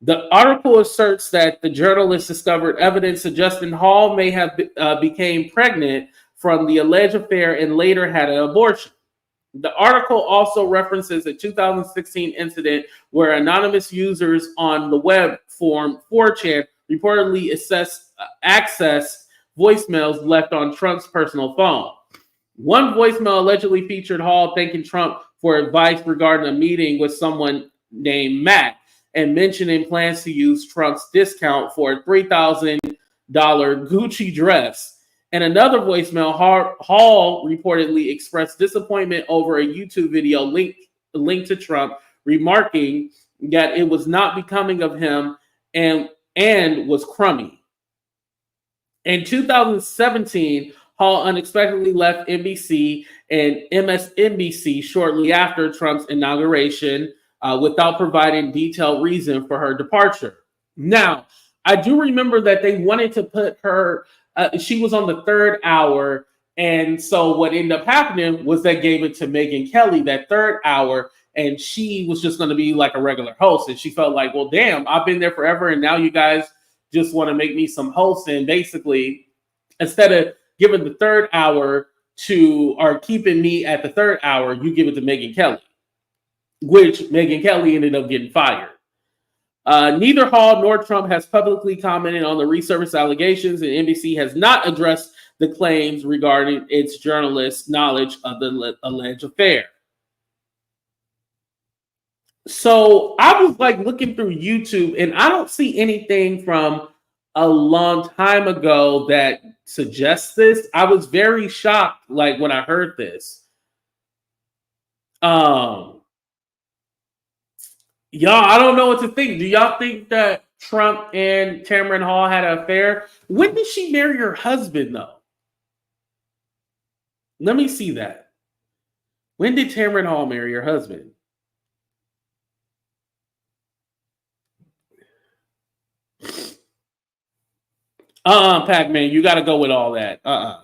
The article asserts that the journalist discovered evidence suggesting Hall may have became pregnant from the alleged affair and later had an abortion. The article also references a 2016 incident where anonymous users on the web forum 4chan reportedly accessed voicemails left on Trump's personal phone. One voicemail allegedly featured Hall thanking Trump for advice regarding a meeting with someone named Matt and mentioning plans to use Trump's discount for a $3,000 Gucci dress. And another voicemail, Hall reportedly expressed disappointment over a YouTube video linked to Trump, remarking that it was not becoming of him and was crummy. In 2017, Hall unexpectedly left NBC and MSNBC shortly after Trump's inauguration without providing detailed reason for her departure. Now, I do remember that they wanted to put her, she was on the third hour, and so what ended up happening was they gave it to Megyn Kelly that third hour, and she was just going to be like a regular host, and she felt like, well, damn, I've been there forever, and now you guys just want to make me some host, and basically, instead of giving the third hour or keeping me at the third hour, you give it to Megyn Kelly, which Megyn Kelly ended up getting fired. Neither Hall nor Trump has publicly commented on the resurfaced allegations, and NBC has not addressed the claims regarding its journalists' knowledge of the alleged affair. So I was like looking through YouTube, and I don't see anything from a long time ago that suggests this. I was very shocked, like when I heard this. Y'all, I don't know what to think. Do y'all think that Trump and Tamron Hall had an affair? When did she marry her husband, though? Let me see that. When did Tamron Hall marry her husband? Pac-Man, you got to go with all that. Bye.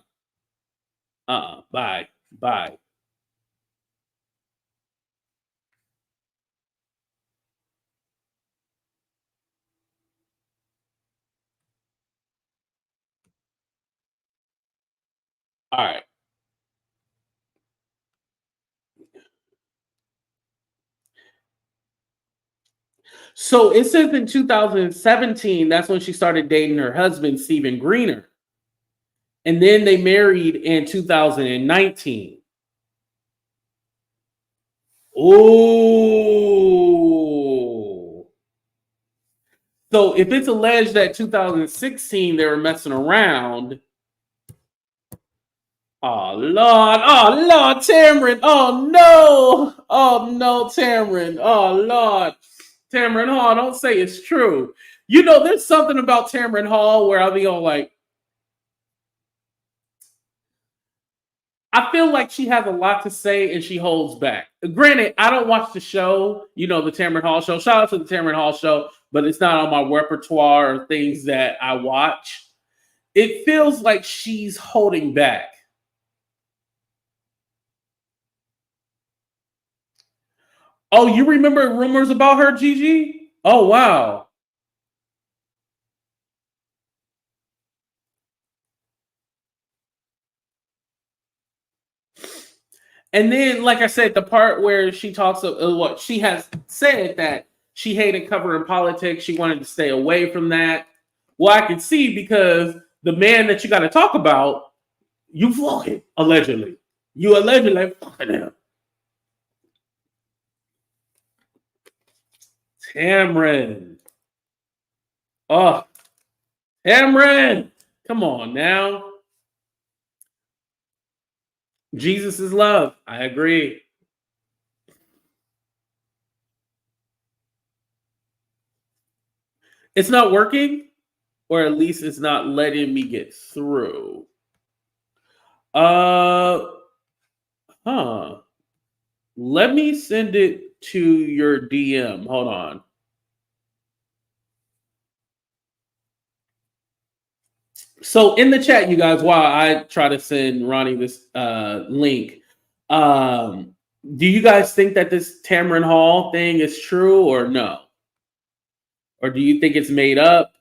All right. So it says in 2017, that's when she started dating her husband, Stephen Greener. And then they married in 2019. Oh. So if it's alleged that 2016 they were messing around. Oh Lord, Tamron. Oh no, Tamron. Oh Lord. Tamron Hall, don't say it's true. You know, there's something about Tamron Hall where I'll be all like, I feel like she has a lot to say and she holds back. Granted, I don't watch the show, you know, the Tamron Hall show. Shout out to the Tamron Hall show, but it's not on my repertoire or things that I watch. It feels like she's holding back. Oh, you remember rumors about her, Gigi? Oh, wow. And then, like I said, the part where she talks of what she has said that she hated covering politics. She wanted to stay away from that. Well, I can see because the man that you got to talk about, you fucking allegedly. You allegedly fucking him. Tamron. Oh, Tamron. Come on now. Jesus is love. I agree. It's not working, or at least it's not letting me get through. Let me send it to your DM. Hold on. So in the chat, you guys, while I try to send Ronnie this link, do you guys think that this Tamron Hall thing is true or no? Or do you think it's made up?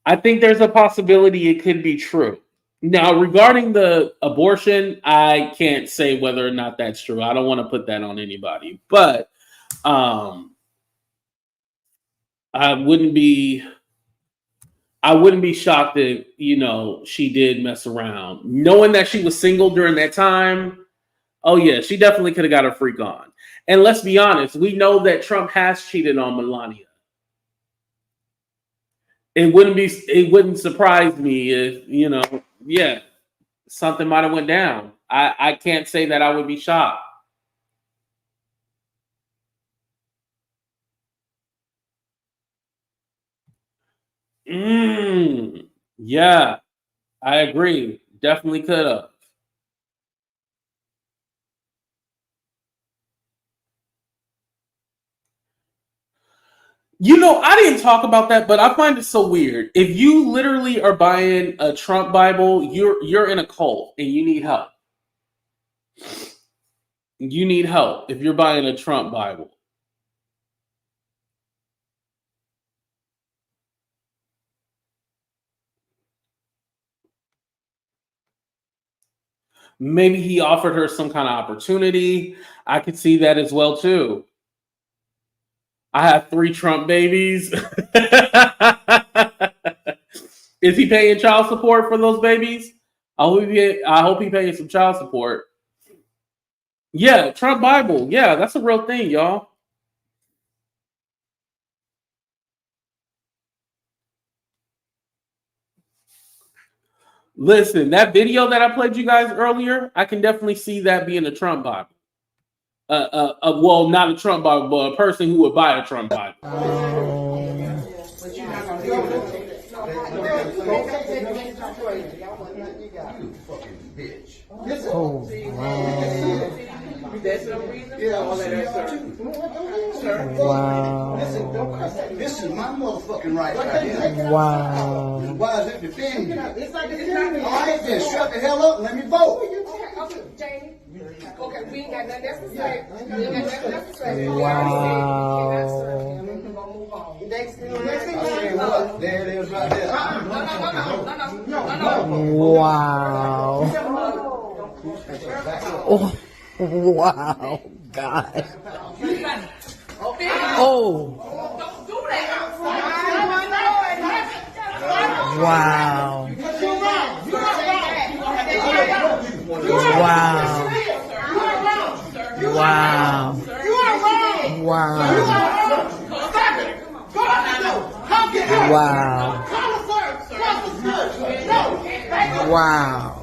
I think there's a possibility it could be true. Now, regarding the abortion, I can't say whether or not that's true. I don't want to put that on anybody. But I wouldn't be shocked if, you know, she did mess around. Knowing that she was single during that time, oh yeah, she definitely could have got her freak on. And let's be honest, we know that Trump has cheated on Melania. It wouldn't surprise me if, you know, yeah, something might have went down. I can't say that I would be shocked. Yeah, I agree. Definitely could have. You know, I didn't talk about that, but I find it so weird. If you literally are buying a Trump Bible, you're in a cult and you need help. You need help if you're buying a Trump Bible. Maybe he offered her some kind of opportunity. I could see that as well too. I have 3 Trump babies. Is he paying child support for those babies? I hope he paying some child support. Yeah, Trump Bible. Yeah, that's a real thing, y'all. Listen, that video that I played you guys earlier, I can definitely see that being a Trump Bible. Well, not a Trump Bible, but a person who would buy a Trump Bible. Oh, wow. This is my motherfucking right here. Wow. Why is it defending me? All right, then shut the hell up and let me vote. Okay, Jamie. Okay, we ain't got nothing else to say. We ain't got nothing else to say. Wow. Next thing, what? There it is right there. Wow. Oh, wow, God. Oh. Wow. Wow. Wow. Wow. Wow. Wow.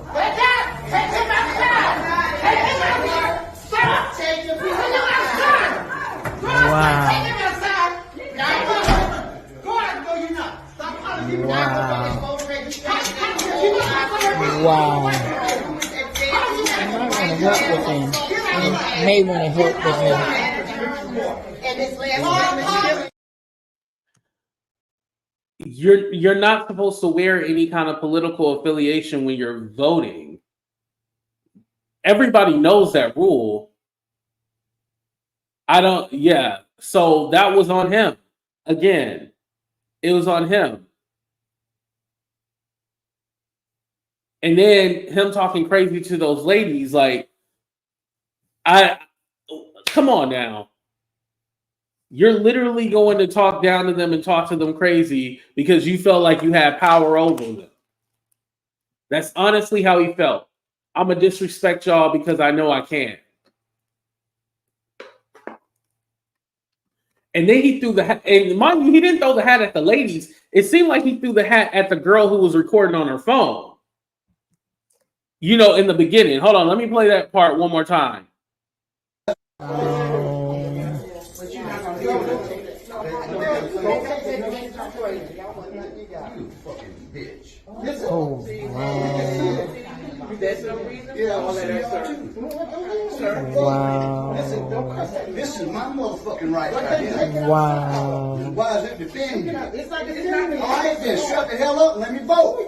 Wow. I'm not going to help with him. You may want to help with him. You're not supposed to wear any kind of political affiliation when you're voting. Everybody knows that rule. Yeah. So that was on him. Again, it was on him. And then him talking crazy to those ladies, like, come on now. You're literally going to talk down to them and talk to them crazy because you felt like you had power over them. That's honestly how he felt. I'm going to disrespect y'all because I know I can. And then he threw the hat. And mind you, he didn't throw the hat at the ladies. It seemed like he threw the hat at the girl who was recording on her phone. You know, in the beginning. Hold on, let me play that part one more time. Oh, wow. That's no reason. Yeah, all that extra. Wow. This is my motherfucking right here. Wow. Why is it defending you? It's like it's not. All right, then shut the hell up and let me vote.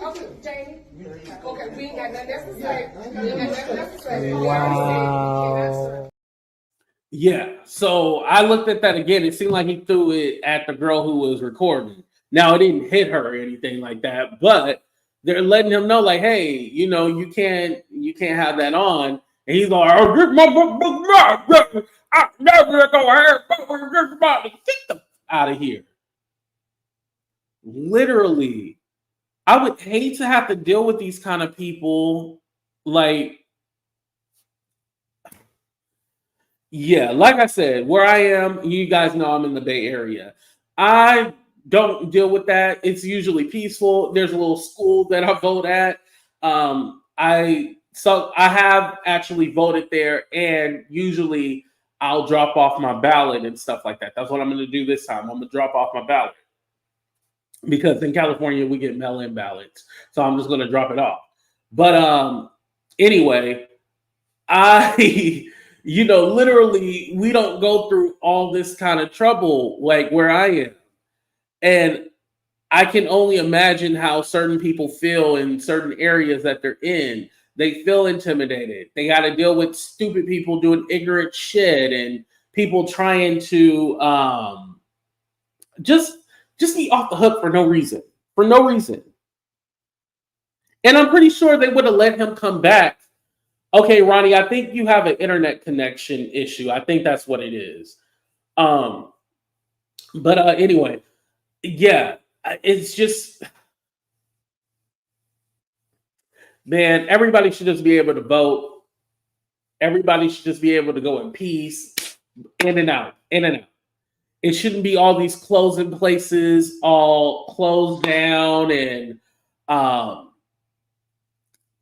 Okay, Jamie. Okay, we ain't got nothing else to say. We ain't got nothing else to say. Wow. Yeah, so I looked at that again. It seemed like he threw it at the girl who was recording. Now it didn't hit her or anything like that, but they're letting him know, like, hey, you know, you can't have that on. And he's going, oh, this motherfucker, I'm never gonna have this body. Get the out of here. Literally, I would hate to have to deal with these kind of people. Like, yeah, like I said, where I am, you guys know I'm in the Bay Area. I don't deal with that. It's usually peaceful. There's a little school that I vote at. I have actually voted there, and usually I'll drop off my ballot and stuff like that. That's what I'm going to do this time. I'm going to drop off my ballot because in California we get mail-in ballots, so I'm just going to drop it off. But anyway, you know, literally, we don't go through all this kind of trouble like where I am. And I can only imagine how certain people feel in certain areas that they're in. They feel intimidated. They got to deal with stupid people doing ignorant shit and people trying to just be off the hook for no reason. For no reason. And I'm pretty sure they would have let him come back. Okay, Ronnie, I think you have an internet connection issue. I think that's what it is. But anyway, yeah, it's just, man, everybody should just be able to vote. Everybody should just be able to go in peace, in and out, in and out. It shouldn't be all these closing places all closed down, and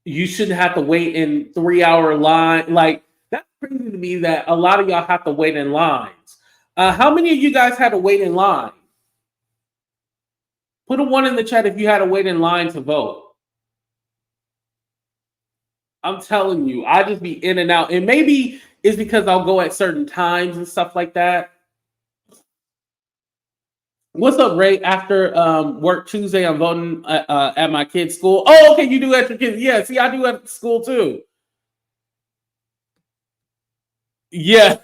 you shouldn't have to wait in 3-hour line. Like, that's crazy to me that a lot of y'all have to wait in lines. How many of you guys had to wait in line? Put a 1 in the chat if you had to wait in line to vote. I'm telling you, I just be in and out. And maybe it's because I'll go at certain times and stuff like that. What's up, Ray? After work Tuesday, I'm voting at my kid's school. Oh, okay, you do at your kids. Yeah, see, I do at school too. Yeah.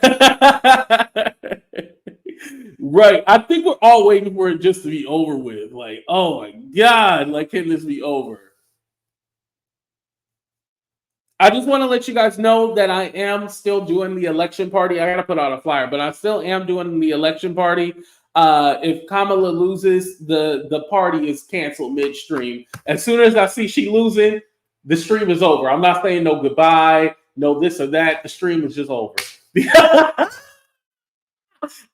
Right. I think we're all waiting for it just to be over with. Like, oh my God, like, can this be over? I just want to let you guys know that I am still doing the election party. I got to put out a flyer, but I still am doing the election party. If Kamala loses, the party is canceled midstream. As soon as I see she losing, the stream is over. I'm not saying no goodbye, no this or that. The stream is just over.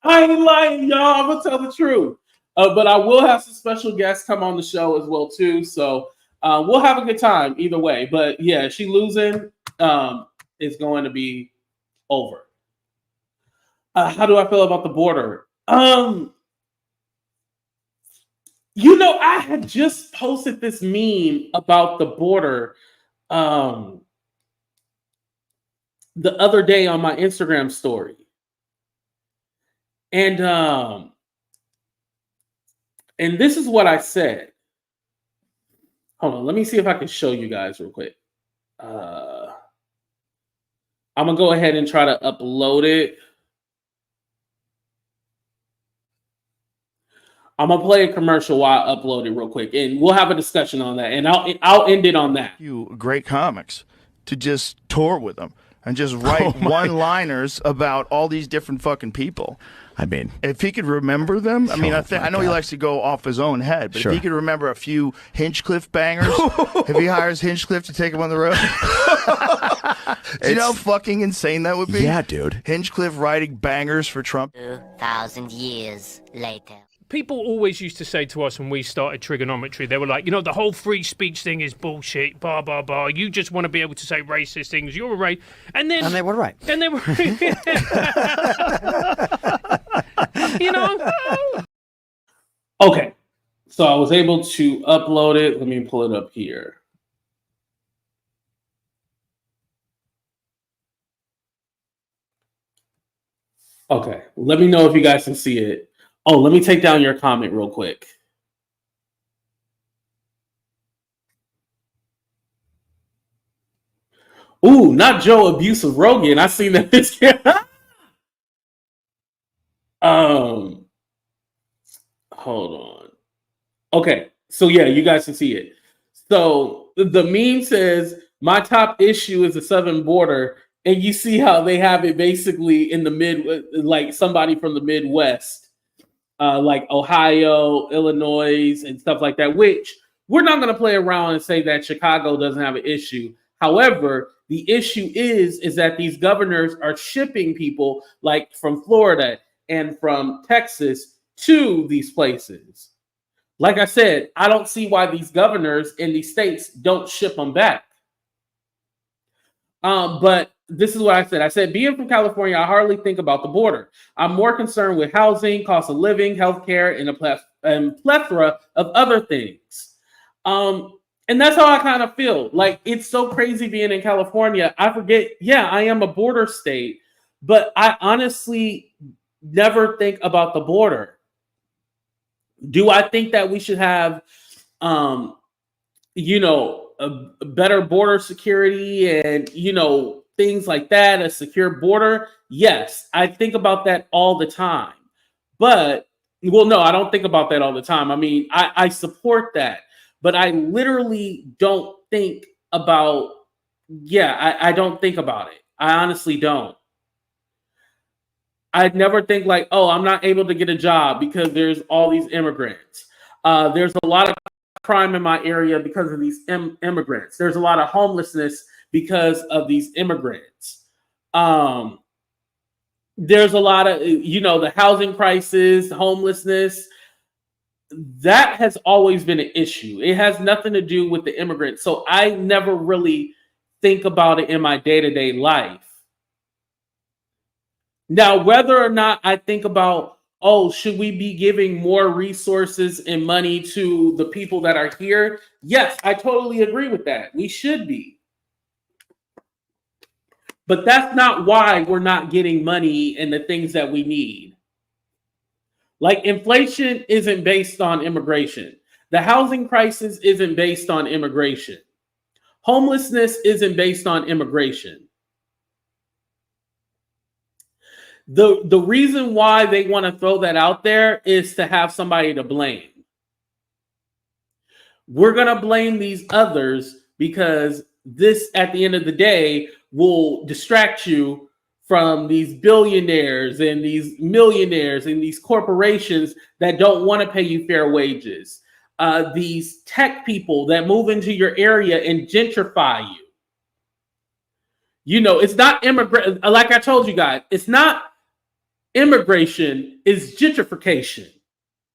I ain't lying, y'all. I'm gonna tell the truth. But I will have some special guests come on the show as well too. So we'll have a good time either way. But yeah, she losing, it's going to be over. How do I feel about the border? You know, I had just posted this meme about the border the other day on my Instagram story. And this is what I said. Hold on, let me see if I can show you guys real quick. I'm gonna go ahead and try to upload it. I'm gonna play a commercial while I upload it real quick, and we'll have a discussion on that. And I'll end it on that. You great comics to just tour with them and just write one-liners about all these different fucking people. I mean, if he could remember them, I mean, I know he likes to go off his own head, but if he could remember a few Hinchcliffe bangers, if he hires Hinchcliffe to take him on the road, do you know how fucking insane that would be? Yeah, dude. Hinchcliffe writing bangers for Trump. 2,000 years later. People always used to say to us when we started trigonometry, they were like, you know, the whole free speech thing is bullshit, blah, blah, blah. You just want to be able to say racist things. You're a race. And they were right. And they were you know? Okay. So I was able to upload it. Let me pull it up here. Okay, let me know if you guys can see it. Oh, let me take down your comment real quick. Ooh, not Joe Abusive Rogan. I seen that this hold on. Okay, so yeah, you guys can see it. So the meme says my top issue is the southern border, and you see how they have it basically in the like somebody from the Midwest, like Ohio, Illinois, and stuff like that. Which we're not going to play around and say that Chicago doesn't have an issue. However, the issue is that these governors are shipping people like from Florida and from Texas to these places. Like I said, I don't see why these governors in these states don't ship them back. But this is what I said. I said, being from California, I hardly think about the border. I'm more concerned with housing, cost of living, healthcare, and a plethora of other things. And that's how I kind of feel. Like, it's so crazy being in California. I forget, yeah, I am a border state, but I honestly never think about the border. Do I think that we should have, a better border security and, things like that, a secure border? Yes, I think about that all the time. But, well, no, I don't think about that all the time. I mean, I support that, but I literally don't think about, I don't think about it. I honestly don't. I'd never think like, oh, I'm not able to get a job because there's all these immigrants. There's a lot of crime in my area because of these immigrants. There's a lot of homelessness because of these immigrants. There's a lot of, the housing crisis, homelessness. That has always been an issue. It has nothing to do with the immigrants. So I never really think about it in my day-to-day life. Now, whether or not I think about, oh, should we be giving more resources and money to the people that are here? Yes, I totally agree with that. We should be. But that's not why we're not getting money and the things that we need. Like, inflation isn't based on immigration. The housing crisis isn't based on immigration. Homelessness isn't based on immigration. The reason why they want to throw that out there is to have somebody to blame. We're going to blame these others because this, at the end of the day, will distract you from these billionaires and these millionaires and these corporations that don't want to pay you fair wages. These tech people that move into your area and gentrify you. It's not immigrant. Like I told you guys, it's not immigration, it's gentrification.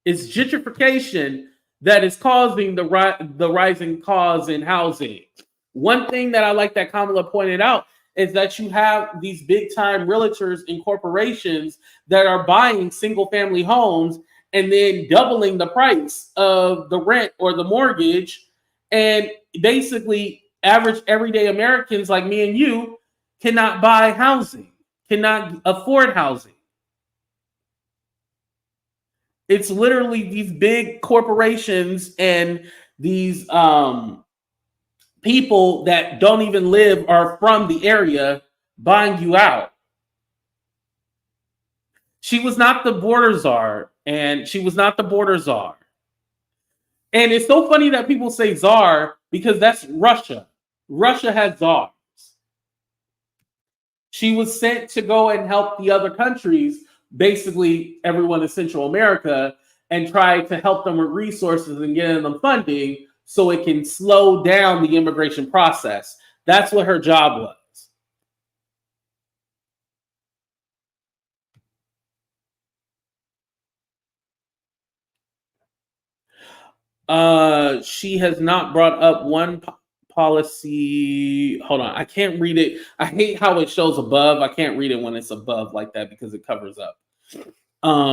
It's gentrification that is causing the rising costs in housing. One thing that I like that Kamala pointed out is that you have these big time realtors and corporations that are buying single family homes and then doubling the price of the rent or the mortgage. And basically average everyday Americans like me and you cannot buy housing, cannot afford housing. It's literally these big corporations and these people that don't even live or from the area buying you out. She was not the border czar, and she was not the border czar. And it's so funny that people say czar because that's Russia. Russia has czars. She was sent to go and help the other countries, basically everyone in Central America, and try to help them with resources and getting them funding so it can slow down the immigration process. That's what her job was. She has not brought up one policy. Hold on, I can't read it. I hate how it shows above. I can't read it when it's above like that because it covers up.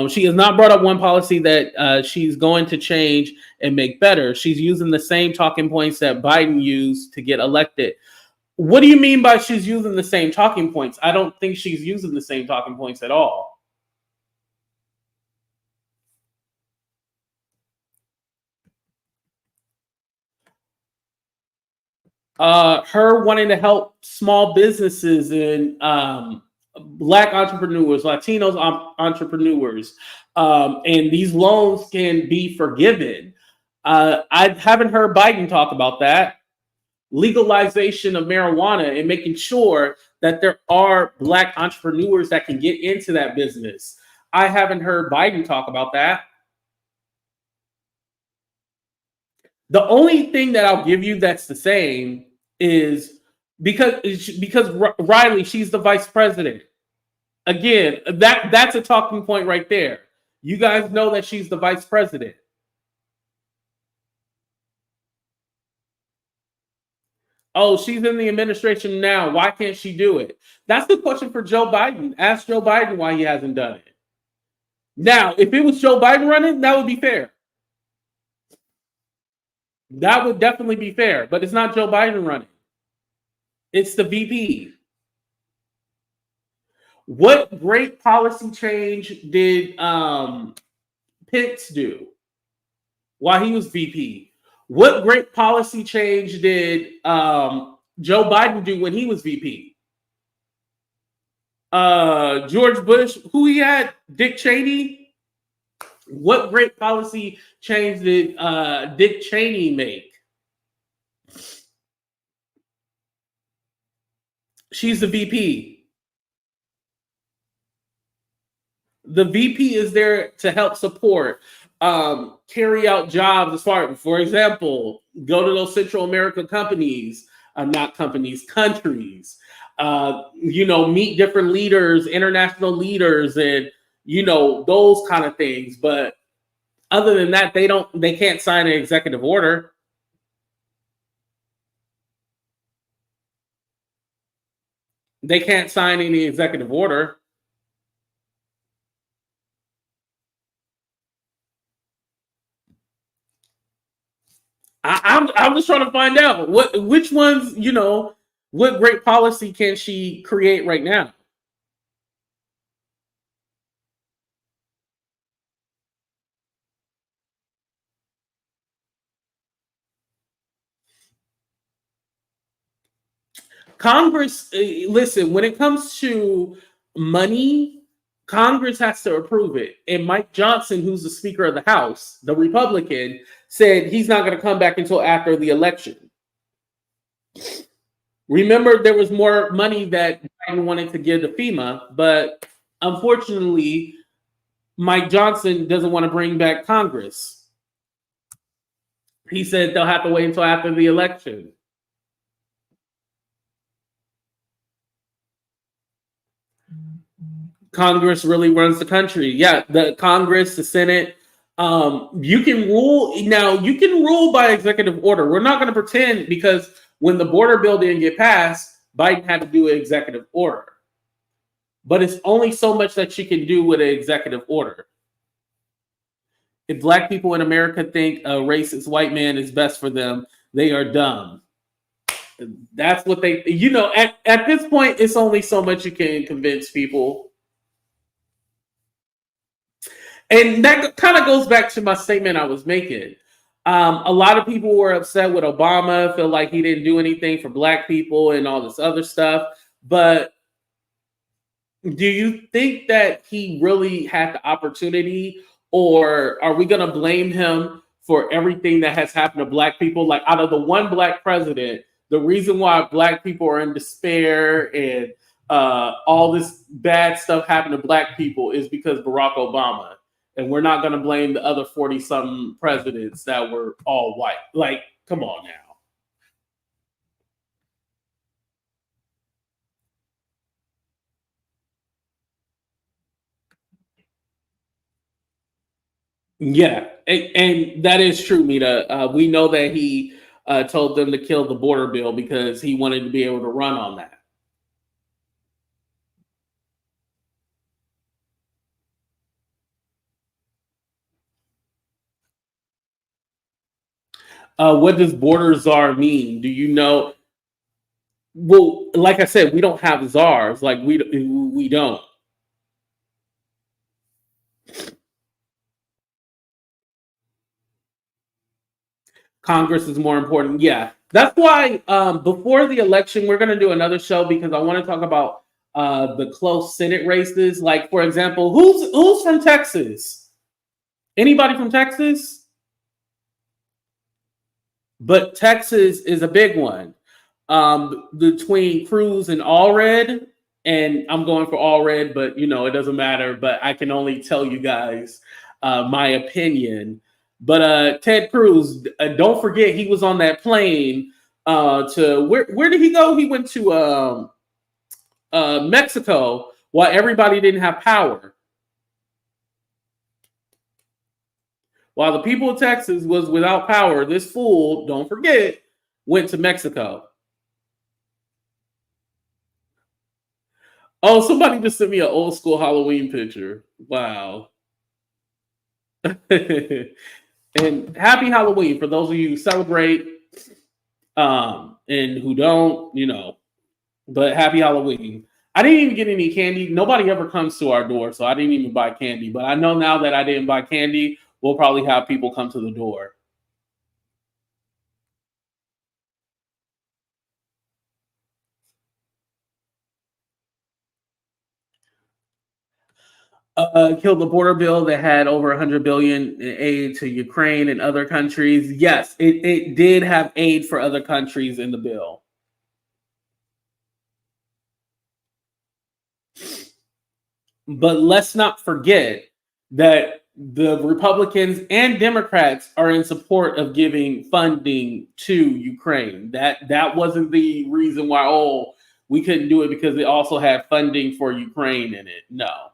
She has not brought up one policy that she's going to change and make better. She's using the same talking points that Biden used to get elected. What do you mean by she's using the same talking points? I don't think she's using the same talking points at all. Her wanting to help small businesses and Black entrepreneurs, Latinos entrepreneurs, and these loans can be forgiven. I haven't heard Biden talk about that. Legalization of marijuana and making sure that there are Black entrepreneurs that can get into that business. I haven't heard Biden talk about that. The only thing that I'll give you that's the same is because Riley, she's the vice president. Again, that's a talking point right there. You guys know that she's the vice president. Oh, she's in the administration now. Why can't she do it? That's the question for Joe Biden. Ask Joe Biden why he hasn't done it. Now, if it was Joe Biden running, that would be fair. That would definitely be fair, but it's not Joe Biden running. It's the VP. What great policy change did Pence do while he was VP? What great policy change did Joe Biden do when he was VP? George Bush, who he had? Dick Cheney? What great policy change did Dick Cheney make? She's the VP. The VP is there to help support, carry out jobs as far, for example, go to those Central American companies, not companies, countries, meet different leaders, international leaders, and, those kind of things. But other than that, they can't sign an executive order. They can't sign any executive order. I'm just trying to find out which ones, what great policy can she create right now? Congress, listen, when it comes to money, Congress has to approve it. And Mike Johnson, who's the Speaker of the House, the Republican, said he's not going to come back until after the election. Remember, there was more money that Biden wanted to give to FEMA, but unfortunately, Mike Johnson doesn't want to bring back Congress. He said they'll have to wait until after the election. Congress really runs the country. Yeah, the Congress, the Senate. You can rule now. You can rule by executive order. We're not going to pretend because when the border bill didn't get passed, Biden had to do an executive order. But it's only so much that she can do with an executive order. If Black people in America think a racist white man is best for them, they are dumb. That's what they. At this point, it's only so much you can convince people. And that kind of goes back to my statement I was making. A lot of people were upset with Obama, feel like he didn't do anything for Black people and all this other stuff. But do you think that he really had the opportunity, or are we going to blame him for everything that has happened to Black people? Like, out of the one Black president, the reason why Black people are in despair and all this bad stuff happened to Black people is because Barack Obama. And we're not going to blame the other 40-something presidents that were all white. Like, come on now. Yeah, and that is true, Mita. We know that he told them to kill the border bill because he wanted to be able to run on that. What does border czar mean? Do you know? Well, like I said, we don't have czars. Like we don't. Congress is more important. Yeah, that's why before the election, we're going to do another show because I want to talk about the close Senate races. Like, for example, who's from Texas? Anybody from Texas? But Texas is a big one. Between Cruz and Allred, and I'm going for Allred, but you know, it doesn't matter. But I can only tell you guys my opinion. But Ted Cruz, don't forget he was on that plane to where did he go? He went to Mexico while everybody didn't have power. While the people of Texas was without power, this fool, don't forget, went to Mexico. Oh, somebody just sent me an old school Halloween picture. Wow. And happy Halloween for those of you who celebrate and who don't, you know. But happy Halloween. I didn't even get any candy. Nobody ever comes to our door, so I didn't even buy candy. But I know now that I didn't buy candy, we'll probably have people come to the door. Killed the border bill that had over 100 billion in aid to Ukraine and other countries. Yes, it did have aid for other countries in the bill. But let's not forget that the Republicans and Democrats are in support of giving funding to Ukraine. That wasn't the reason why, we couldn't do it because it also had funding for Ukraine in it. No.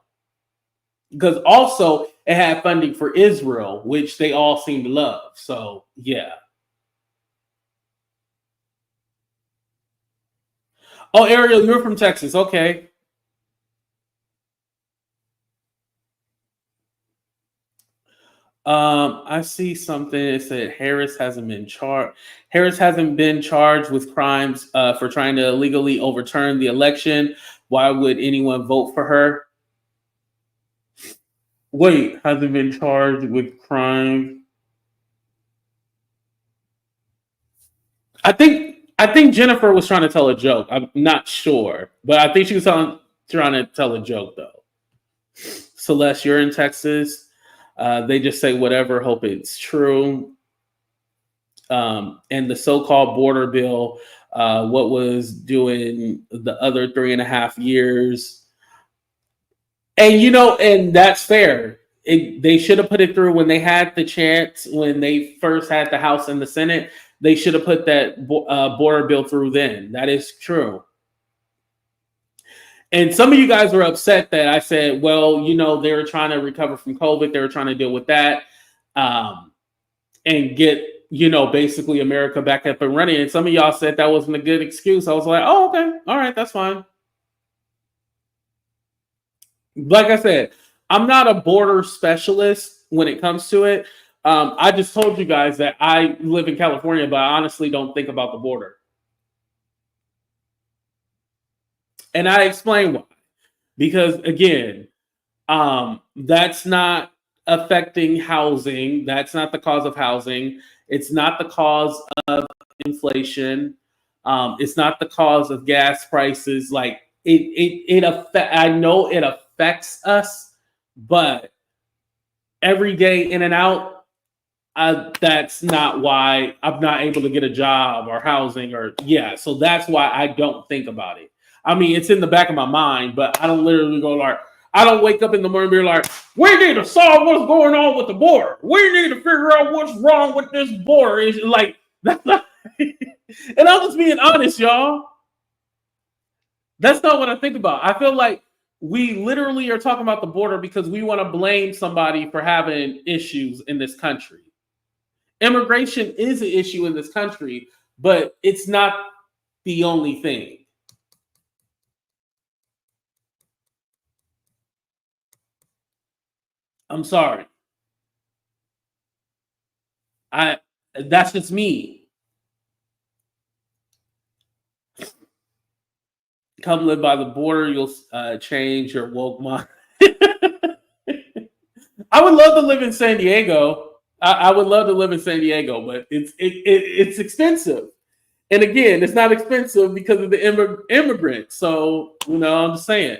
Because also it had funding for Israel, which they all seem to love. So, yeah. Oh, Ariel, you're from Texas. Okay. I see something. It said Harris hasn't been charged. Harris hasn't been charged with crimes for trying to illegally overturn the election. Why would anyone vote for her? Wait, hasn't been charged with crime. I think Jennifer was trying to tell a joke. I'm not sure, but I think she was trying to tell a joke though. Celeste, you're in Texas. They just say whatever, hope it's true. And the so-called border bill, what was doing the other 3.5 years. And, you know, and that's fair. They should have put it through when they had the chance, when they first had the House and the Senate. They should have put that border bill through then. That is true. And some of you guys were upset that I said, well, you know, they were trying to recover from COVID. They were trying to deal with that and get, you know, basically America back up and running. And some of y'all said that wasn't a good excuse. I was like, oh, okay. All right, that's fine. Like I said, I'm not a border specialist when it comes to it. I just told you guys that I live in California, but I honestly don't think about the border. And I explain why. Because again, that's not affecting housing. That's not the cause of housing. It's not the cause of inflation. It's not the cause of gas prices. Like I know it affects us, but every day in and out, that's not why I'm not able to get a job or housing so that's why I don't think about it. I mean, it's in the back of my mind, but I don't literally go like, I don't wake up in the morning and be like, we need to solve what's going on with the border. We need to figure out what's wrong with this border. It's like, that's not, and I'm just being honest, y'all. That's not what I think about. I feel like we literally are talking about the border because we want to blame somebody for having issues in this country. Immigration is an issue in this country, but it's not the only thing. I'm sorry. That's just me. Come live by the border, you'll change your woke mind. I would love to live in San Diego. I would love to live in San Diego, but it's expensive. And again, it's not expensive because of the immigrants. So, I'm just saying.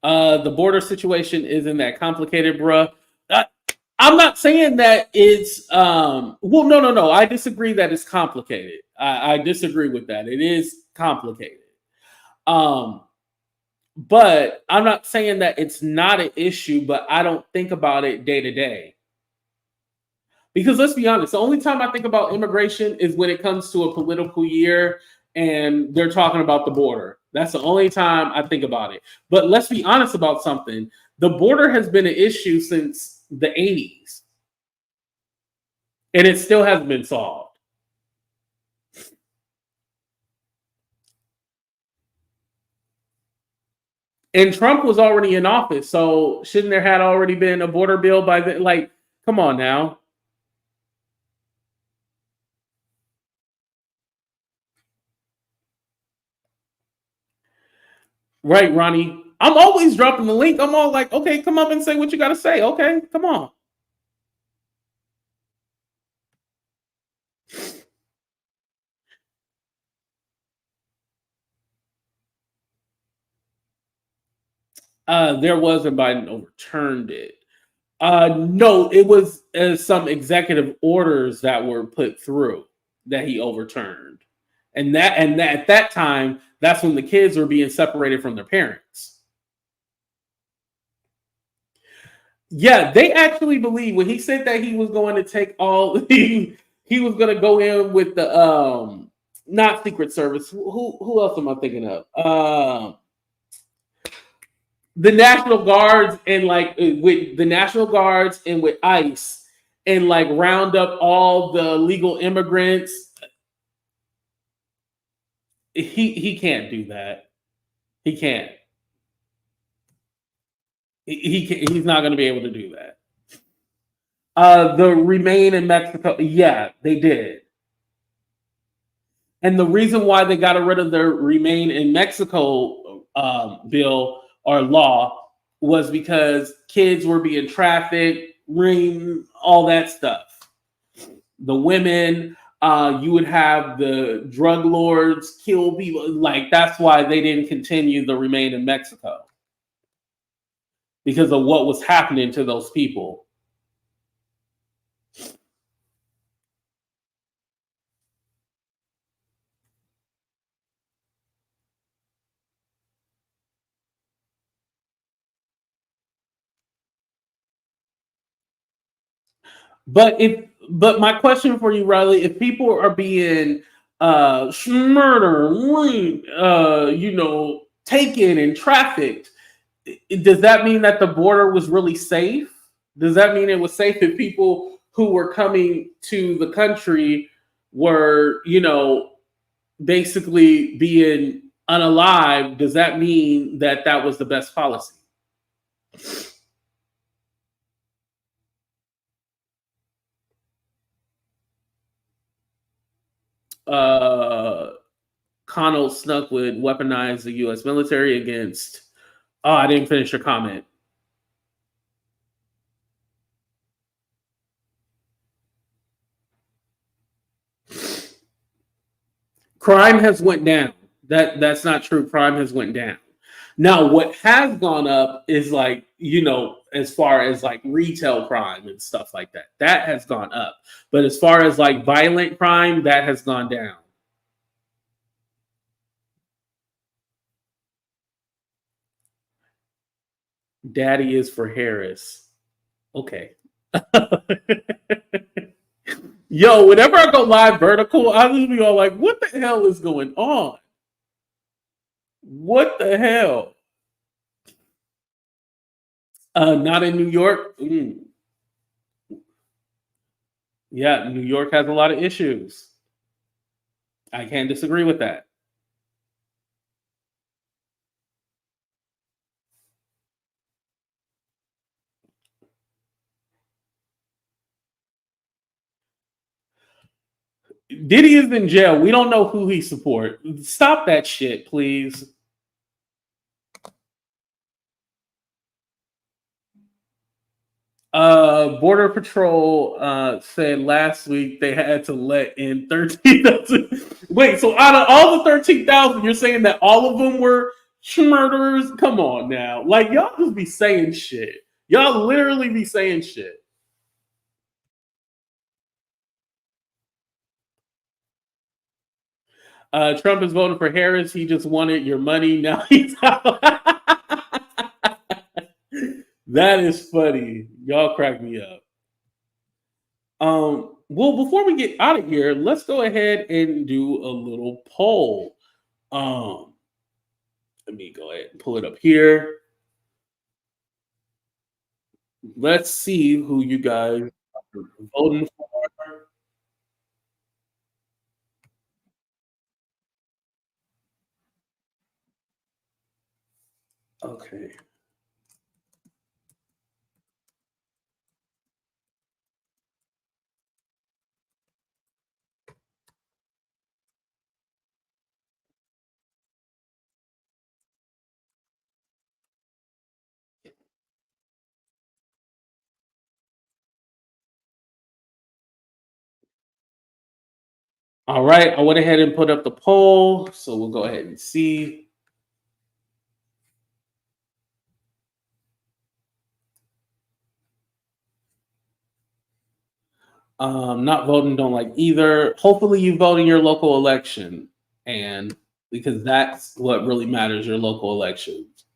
The border situation isn't that complicated, bruh. I, I'm not saying that it's well, no. I disagree that it's complicated. I disagree with that. It is complicated. Um, but I'm not saying that it's not an issue, but I don't think about it day to day. Because let's be honest, the only time I think about immigration is when it comes to a political year and they're talking about the border. That's the only time I think about it. But let's be honest about something. The border has been an issue since the 80s, and it still hasn't been solved. And Trump was already in office, so shouldn't there had already been a border bill by then? Like, come on now. Right, Ronnie. I'm always dropping the link. I'm all like, okay, come up and say what you got to say. Okay, come on. There was, and Biden overturned it. No, it was some executive orders that were put through that he overturned, and at that time, that's when the kids were being separated from their parents. Yeah, they actually believe when he said that he was going to take all he was going to go in with the not Secret Service. Who else am I thinking of? The National Guards and like with the National Guards and with ICE and like round up all the legal immigrants. He can't do that. He can't. He's not going to be able to do that. The Remain in Mexico, yeah, they did. And the reason why they got rid of the Remain in Mexico bill or law was because kids were being trafficked, ring, all that stuff. The women, you would have the drug lords kill people. Like, that's why they didn't continue the Remain in Mexico. Because of what was happening to those people. But my question for you, Riley, if people are being murdered, taken and trafficked, does that mean that the border was really safe? Does that mean it was safe if people who were coming to the country were, basically being unalive? Does that mean that that was the best policy? Connell Snuck would weaponize the U.S. military against. Oh, I didn't finish your comment. Crime has went down. That's not true. Crime has went down. Now, what has gone up is like, as far as like retail crime and stuff like that, that has gone up. But as far as like violent crime, that has gone down. Daddy is for Harris. Okay. Yo, whenever I go live vertical, I just be all like, what the hell is going on? What the hell? Not in New York. Yeah, New York has a lot of issues. I can't disagree with that. Diddy is in jail. We don't know who he support. Stop that shit, please. Border Patrol said last week they had to let in 13,000. Wait, so out of all the 13,000, you're saying that all of them were murderers? Come on now. Like, y'all just be saying shit. Y'all literally be saying shit. Trump is voting for Harris. He just wanted your money. Now he's out. That is funny. Y'all crack me up. Well, before we get out of here, let's go ahead and do a little poll. Let me go ahead and pull it up here. Let's see who you guys are voting for. Okay. All right, I went ahead and put up the poll, so we'll go ahead and see. Not voting, don't like either. Hopefully you vote in your local election, and because that's what really matters, your local elections.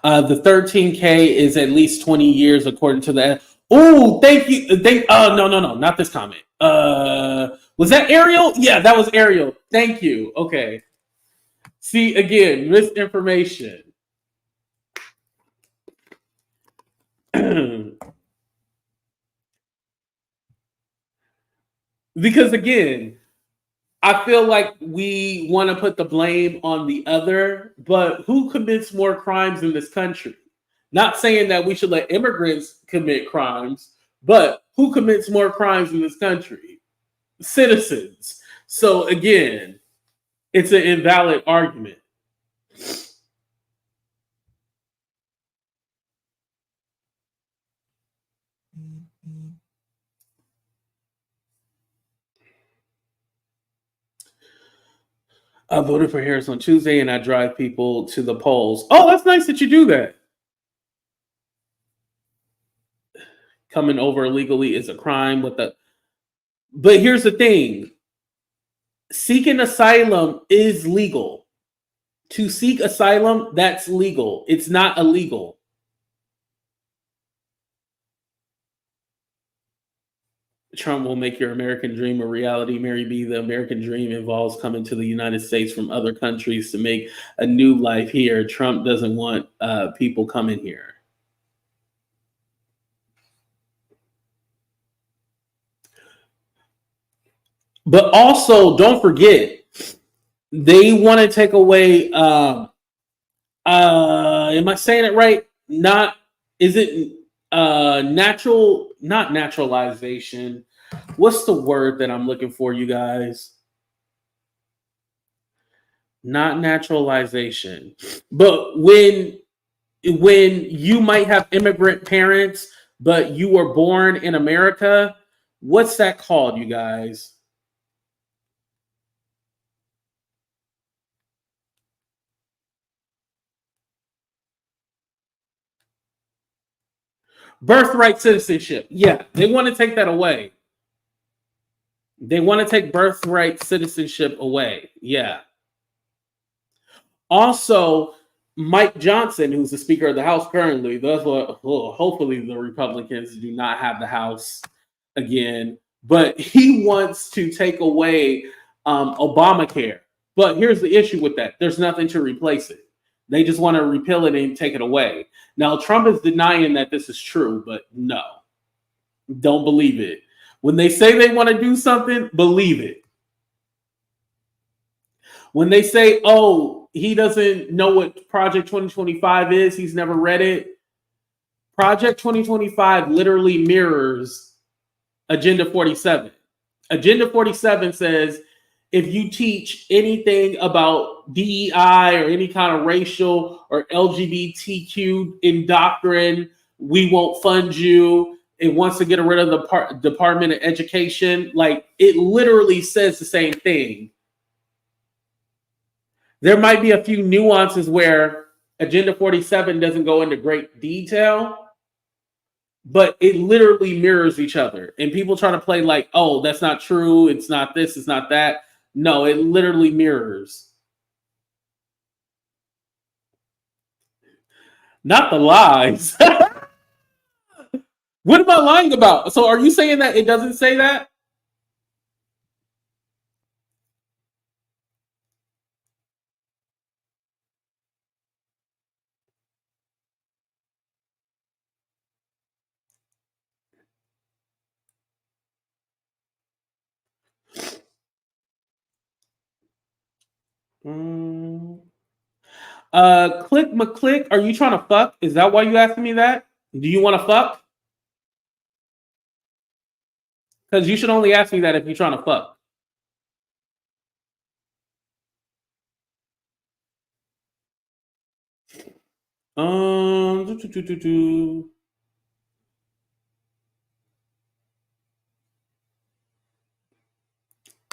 The 13K is at least 20 years according to the. Oh, thank you. No, not this comment. Was that Ariel? Yeah, that was Ariel. Thank you. Okay. See, again, misinformation. Because again, I feel like we want to put the blame on the other, but who commits more crimes in this country? Not saying that we should let immigrants commit crimes, but who commits more crimes in this country? Citizens. So again, it's an invalid argument. I voted for Harris on Tuesday and I drive people to the polls. Oh, that's nice that you do that. Coming over illegally is a crime. But here's the thing. Seeking asylum is legal. To seek asylum, that's legal. It's not illegal. Trump will make your American dream a reality. Mary B. The American dream involves coming to the United States from other countries to make a new life here. Trump doesn't want people coming here. But also, don't forget, they want to take away. Am I saying it right? Not naturalization. What's the word that I'm looking for, you guys? Not naturalization. But when you might have immigrant parents, but you were born in America, what's that called, you guys? Birthright citizenship. Yeah, they want to take that away. They want to take birthright citizenship away. Yeah. Also, Mike Johnson, who's the Speaker of the House currently, hopefully the Republicans do not have the House again, but he wants to take away Obamacare. But here's the issue with that. There's nothing to replace it. They just want to repeal it and take it away. Now, Trump is denying that this is true, but no. Don't believe it. When they say they want to do something, believe it. When they say, oh, he doesn't know what Project 2025 is, he's never read it. Project 2025 literally mirrors Agenda 47. Agenda 47 says if you teach anything about DEI or any kind of racial or LGBTQ in doctrine, we won't fund you. It wants to get rid of the Department of Education. Like, it literally says the same thing. There might be a few nuances where Agenda 47 doesn't go into great detail, but it literally mirrors each other. And people trying to play like, oh, that's not true. It's not this, it's not that. No, it literally mirrors. Not the lies. What am I lying about? So are you saying that it doesn't say that? Click McClick, are you trying to fuck? Is that why you asking me that? Do you want to fuck? Because you should only ask me that if you're trying to fuck.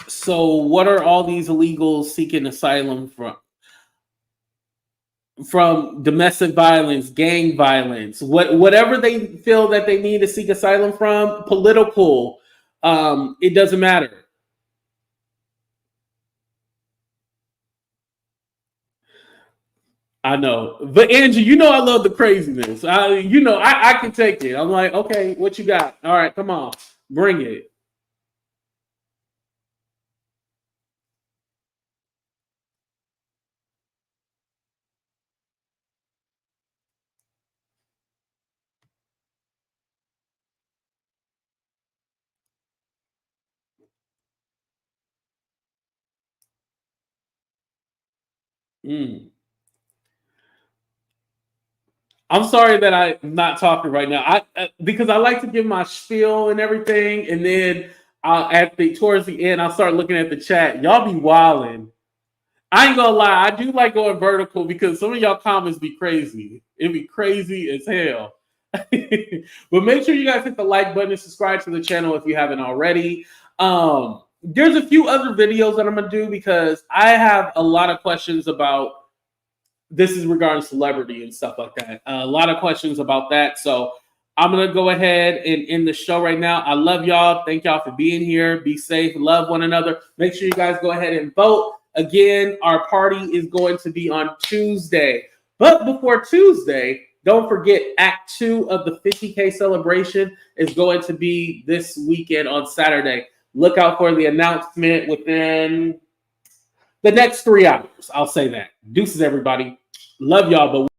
So what are all these illegals seeking asylum from? From domestic violence, gang violence, whatever they feel that they need to seek asylum from, political, it doesn't matter. I know, but Angie, you know I love the craziness. I can take it. I'm like, okay, what you got? All right, come on, bring it. I'm sorry that I'm not talking right now. Because I like to give my spiel and everything, and then towards the end, I'll start looking at the chat. Y'all be wilding. I ain't gonna lie, I do like going vertical because some of y'all comments be crazy. It'd be crazy as hell. But make sure you guys hit the like button and subscribe to the channel if you haven't already. There's a few other videos that I'm gonna do because I have a lot of questions about. This is regarding celebrity and stuff like that. A lot of questions about that. So I'm going to go ahead and end the show right now. I love y'all. Thank y'all for being here. Be safe. Love one another. Make sure you guys go ahead and vote. Again, our party is going to be on Tuesday. But before Tuesday, don't forget Act 2 of the 50K celebration is going to be this weekend on Saturday. Look out for the announcement within the next 3 hours. I'll say that. Deuces, everybody. Love y'all, but